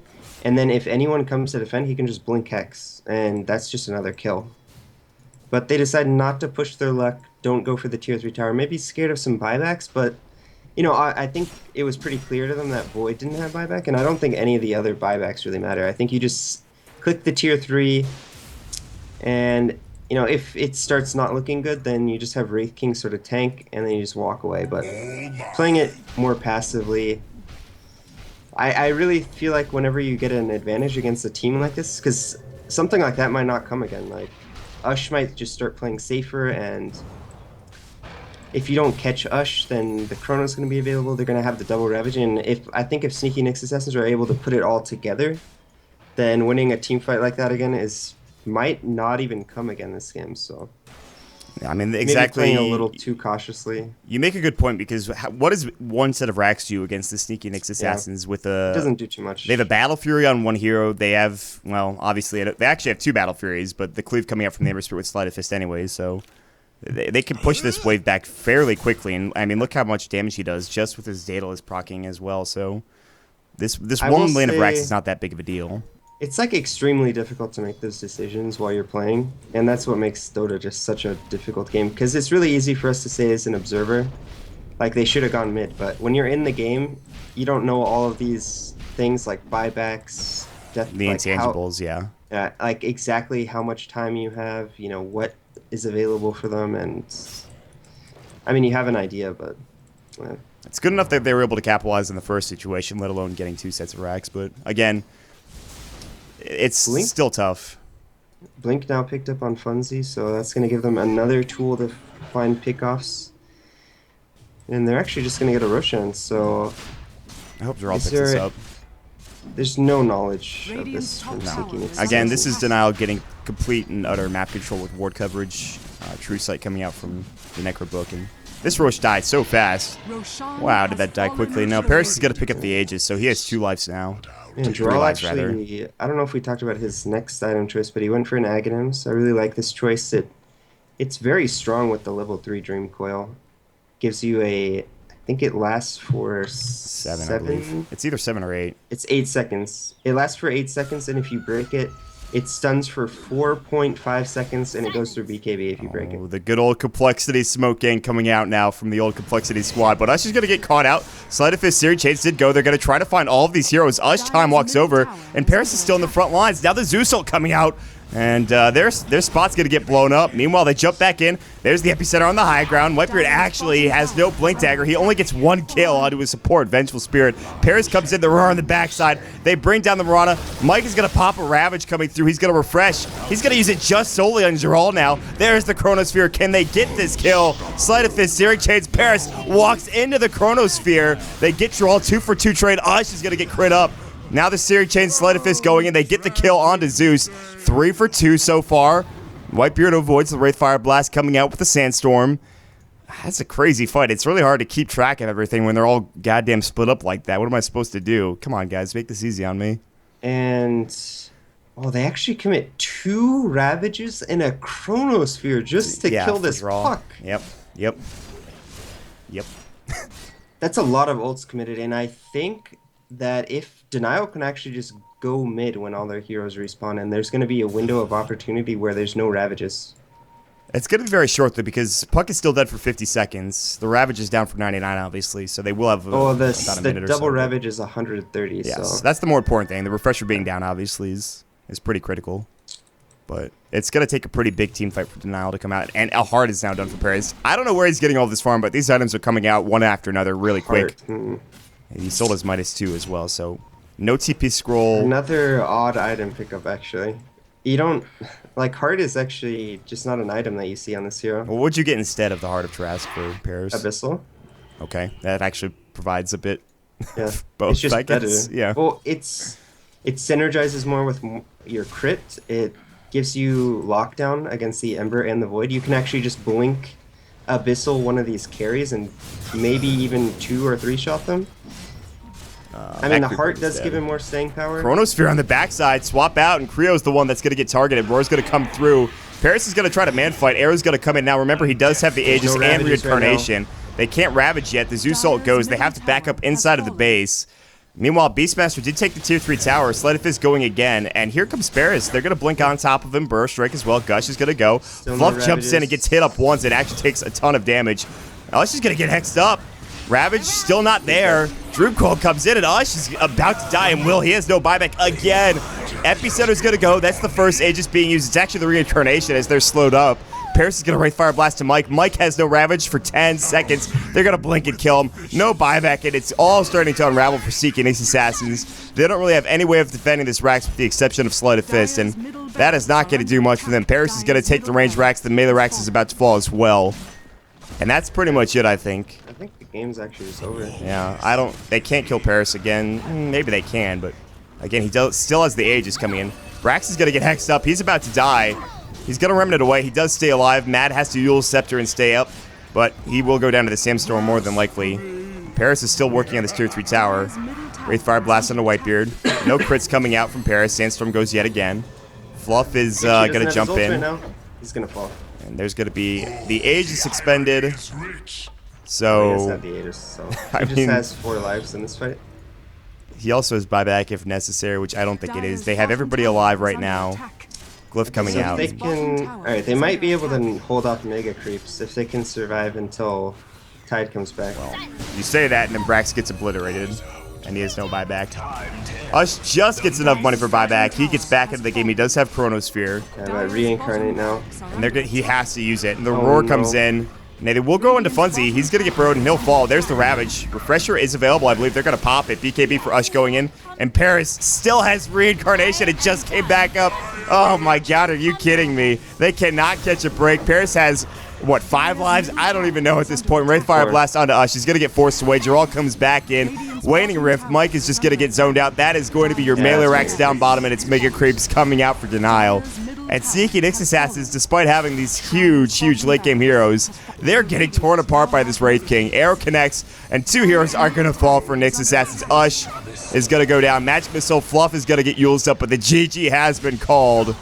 S2: And then if anyone comes to defend, he can just blink Hex, and that's just another kill. But they decided not to push their luck, don't go for the tier 3 tower. Maybe scared of some buybacks, but... You know, I think it was pretty clear to them that Void didn't have buyback, and I don't think any of the other buybacks really matter. I think you just click the tier 3, and, you know, if it starts not looking good, then you just have Wraith King sort of tank, and then you just walk away. But playing it more passively, I really feel like whenever you get an advantage against a team like this, because something like that might not come again. Like, Ush might just start playing safer, and... If you don't catch Ush, then the Chrono's going to be available. They're going to have the double Ravage, and I think if Sneaky Nix Assassins are able to put it all together, then winning a team fight like that again might not even come again this game. So,
S1: I mean, exactly.
S2: Maybe playing a little too cautiously.
S1: You make a good point because what does one set of racks do against the Sneaky Nix Assassins with a?
S2: It doesn't do too much.
S1: They have a Battle Fury on one hero. They have, well, obviously they actually have 2 Battle Furies, but the Cleave coming out from the Ember Spirit with Sleight of Fist anyways, so. They can push this wave back fairly quickly, and I mean, look how much damage he does just with his Daedalus proccing as well. So this one lane of Rax is not that big of a deal.
S2: It's like extremely difficult to make those decisions while you're playing, and that's what makes Dota just such a difficult game. Because it's really easy for us to say as an observer, like they should have gone mid, but when you're in the game, you don't know all of these things like buybacks, death,
S1: the intangibles, yeah,
S2: like exactly how much time you have, you know what is available for them, and I mean you have an idea, but
S1: it's good enough that they were able to capitalize on the first situation, let alone getting 2 sets of racks. But again, it's still tough.
S2: Blink now picked up on Funzy, so that's going to give them another tool to find pickoffs, and they're actually just going to get a Roshan. So
S1: I hope Jarrah picks this up.
S2: There's no knowledge of this from Sneaky Nix.
S1: Again, this is Denial getting complete and utter map control with ward coverage. True Sight coming out from the Necro book, and this Rosh died so fast. Wow, did that die quickly? No, Paris is going to pick up the Aegis, so he has 2 lives now.
S2: And Jarrah actually, I don't know if we talked about his next item choice, but he went for an Aghanim, so I really like this choice. It's very strong with the level 3 Dream Coil. Gives you a... I think it lasts for 7.
S1: I believe. It's either 7 or 8.
S2: It's 8 seconds. It lasts for 8 seconds, and if you break it, it stuns for 4.5 seconds, and it goes through BKB if you break it.
S1: The good old Complexity smoke gang coming out now from the old Complexity squad, but Ush is going to get caught out. Sleight of Fist Series Chains did go. They're going to try to find all of these heroes. Ush time walks over, and Paris is still in the front lines. Now the Zeus ult coming out. And their spot's going to get blown up. Meanwhile, they jump back in. There's the epicenter on the high ground. Whitebeard actually has no blink dagger. He only gets 1 kill onto his support, Vengeful Spirit. Paris comes in, the Roar on the backside. They bring down the Mirana. Mike is going to pop a Ravage coming through. He's going to refresh. He's going to use it just solely on Jarrah now. There's the Chronosphere. Can they get this kill? Sleight of Fist, Searing Chains. Paris walks into the Chronosphere. They get Jarrah 2 for 2 trade. Ush is going to get crit up. Now the Searing Chain Sleight of Fist going in. They get the kill onto Zeus. 3 for 2 so far. Whitebeard avoids the Wraith Fire Blast coming out with the Sandstorm. That's a crazy fight. It's really hard to keep track of everything when they're all goddamn split up like that. What am I supposed to do? Come on, guys. Make this easy on me.
S2: And... oh, they actually commit 2 Ravages and a Chronosphere just to kill this puck.
S1: Yep.
S2: That's a lot of ults committed, and I think that if Denial can actually just go mid when all their heroes respawn, and there's going to be a window of opportunity where there's no Ravages.
S1: It's going to be very short, though, because Puck is still dead for 50 seconds. The Ravage is down for 99, obviously, so they will have
S2: Oh,
S1: about a
S2: the
S1: minute or
S2: double
S1: so.
S2: Ravage is 130,
S1: Yes,
S2: so...
S1: that's the more important thing. The Refresher being down, obviously, is pretty critical. But it's going to take a pretty big team fight for Denial to come out. And El Hard is now done for Paris. I don't know where he's getting all this farm, but these items are coming out one after another really quick.
S2: Hmm.
S1: And he sold his -2 as well, so no TP scroll.
S2: Another odd item pickup, actually. You don't... Like, Heart is actually just not an item that you see on this hero.
S1: Well, what'd you get instead of the Heart of Trask for Paris?
S2: Abyssal.
S1: Okay, that actually provides a bit
S2: Yeah.
S1: both,
S2: It's just
S1: I
S2: better.
S1: guess. Yeah.
S2: Well, it synergizes more with your crit. It gives you lockdown against the Ember and the Void. You can actually just blink Abyssal one of these carries and maybe even 2 or 3 shot them. I mean, the Heart does give him more staying power.
S1: Chronosphere on the backside, swap out, and Creo's the one that's going to get targeted. Roar's going to come through. Paris is going to try to man fight. Arrow's going to come in. Now, remember, he does have the Aegis
S2: no
S1: and
S2: Ravages right
S1: Reincarnation. They can't Ravage yet. The Zeus ult goes. They have to back up inside of the base. Meanwhile, Beastmaster did take the tier 3 tower. Sleight of Fist going again. And here comes Paris. They're going to blink on top of him. Burst Strike as well. Gush is going to go.
S2: Still
S1: Fluff
S2: no
S1: jumps in and
S2: Ravages.
S1: gets hit up once. It actually takes a ton of damage. Ush is going to get hexed up. Ravage still not there. Droop Cold comes in and Ush is about to die, and he has no buyback again. Epicenter's gonna go. That's the first Aegis being used. It's actually the Reincarnation as they're slowed up. Paris is gonna Wraith Fire Blast to Mike. Mike has no Ravage for 10 seconds. They're gonna blink and kill him. No buyback, and it's all starting to unravel for Seek and Ace Assassins. They don't really have any way of defending this Rax with the exception of Sleight of Fist, and that is not gonna do much for them. Paris is gonna take the range Rax. The melee Rax is about to fall as well. And that's pretty much it, I think.
S2: I think the game's actually just over.
S1: Yeah, they can't kill Paris again. Maybe they can, but again, he still has the Aegis coming in. Brax is going to get hexed up. He's about to die. He's going to remnant away. He does stay alive. Mad has to use Scepter and stay up, but he will go down to the Sandstorm more than likely. Paris is still working on this tier 3 tower. Wraith Fire Blast on the Whitebeard. No crits coming out from Paris. Sandstorm goes yet again. Fluff is going to jump in.
S2: Right now. He's going to fall.
S1: And there's going to be the Aegis expended.
S2: He
S1: So
S2: doesn't have the Aegis, so
S1: I
S2: he just
S1: mean-
S2: has 4 lives in this fight.
S1: he also has buyback if necessary, which I don't think it is. They have everybody alive right now. Glyph coming
S2: So
S1: out.
S2: if they can... Alright, they might be able to hold off Mega Creeps if they can survive until Tide comes back.
S1: You say that, and then Brax gets obliterated, and he has no buyback. Ush just gets enough money for buyback. He gets back into the game. He does have Chronosphere,
S2: Yeah, but Reincarnate now.
S1: and he has to use it. And the
S2: Oh,
S1: Roar
S2: no.
S1: comes in. And they will go into Funzy. He's going to get burrowed, and he'll fall. There's the Ravage. Refresher is available, I believe. They're going to pop it. BKB for Ush going in. And Paris still has Reincarnation. It just came back up. Oh, my God. Are you kidding me? They cannot catch a break. Paris has, what, 5 lives? I don't even know at this point. Wraith Fire Blast onto Ush. He's going to get forced away. Gerald comes back in. Waning Rift. Mike is just going to get zoned out. That is going to be your melee
S2: that's
S1: racks down bottom, and it's Mega Creeps coming out for Denial. And Seeking Nyx Assassins, despite having these huge late game heroes, they're getting torn apart by this Wraith King. Arrow connects, and 2 heroes are going to fall for Nyx Assassins. Ush is going to go down. Magic Missile Fluff is going to get used up, but the GG has been called.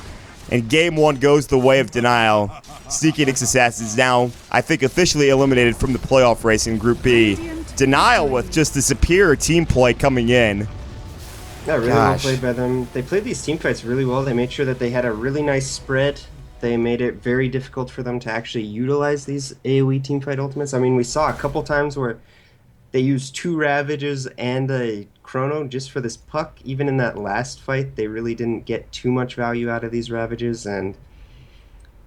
S1: And game 1 goes the way of Denial. Seeking Nyx Assassins now, I think, officially eliminated from the playoff race in Group B. Denial with just the superior team play coming in.
S2: Yeah, really well
S1: Gosh.
S2: played by them. They played these team fights really well. They made sure that they had a really nice spread. They made it very difficult for them to actually utilize these AoE teamfight ultimates. I mean, we saw a couple times where they used 2 Ravages and a Chrono just for this Puck. Even in that last fight, they really didn't get too much value out of these Ravages, and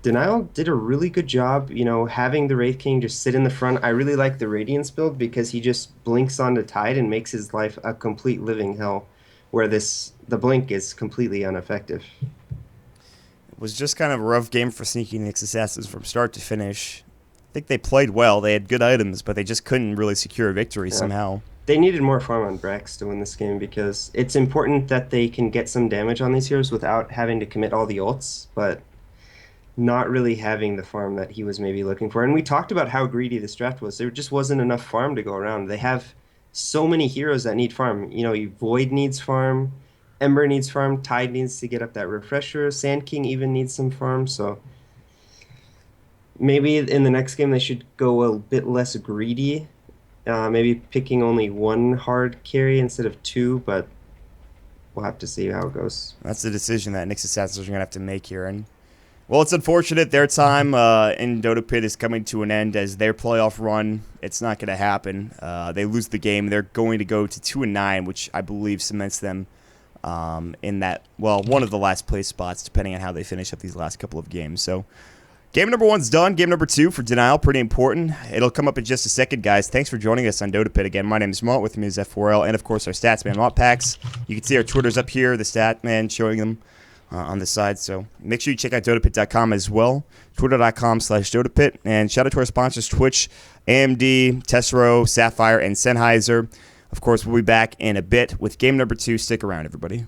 S2: Denial did a really good job, you know, having the Wraith King just sit in the front. I really like the Radiance build because he just blinks onto Tide and makes his life a complete living hell, where the blink is completely ineffective.
S1: It was just kind of a rough game for Sneaky Nyx Assassins from start to finish. I think they played well. They had good items, but they just couldn't really secure a victory somehow.
S2: They needed more farm on Brax to win this game because it's important that they can get some damage on these heroes without having to commit all the ults, but not really having the farm that he was maybe looking for. And we talked about how greedy this draft was. There just wasn't enough farm to go around. They have so many heroes that need farm. You know, Void needs farm, Ember needs farm, Tide needs to get up that refresher, Sand King even needs some farm, so maybe in the next game they should go a bit less greedy maybe picking only one hard carry instead of two, but we'll have to see how it goes.
S1: That's the decision that Nyx Assassins are going to have to make here. And well, it's unfortunate. Their time in DotaPit is coming to an end as their playoff run. It's not going to happen. They lose the game. They're going to go to 2-9, which I believe cements them in that, well, one of the last place spots, depending on how they finish up these last couple of games. So game number 1's done. Game number 2 for Denial, pretty important. It'll come up in just a second, guys. Thanks for joining us on DotaPit again. My name is Mont. With me is F4L, and of course our Statsman Mont Packs. You can see our Twitters up here, the Statman showing them on the side. So make sure you check out DotaPit.com as well, twitter.com/DotaPit. And shout out to our sponsors, Twitch, AMD, Tessero, Sapphire, and Sennheiser. Of course, we'll be back in a bit with game number 2. Stick around, everybody.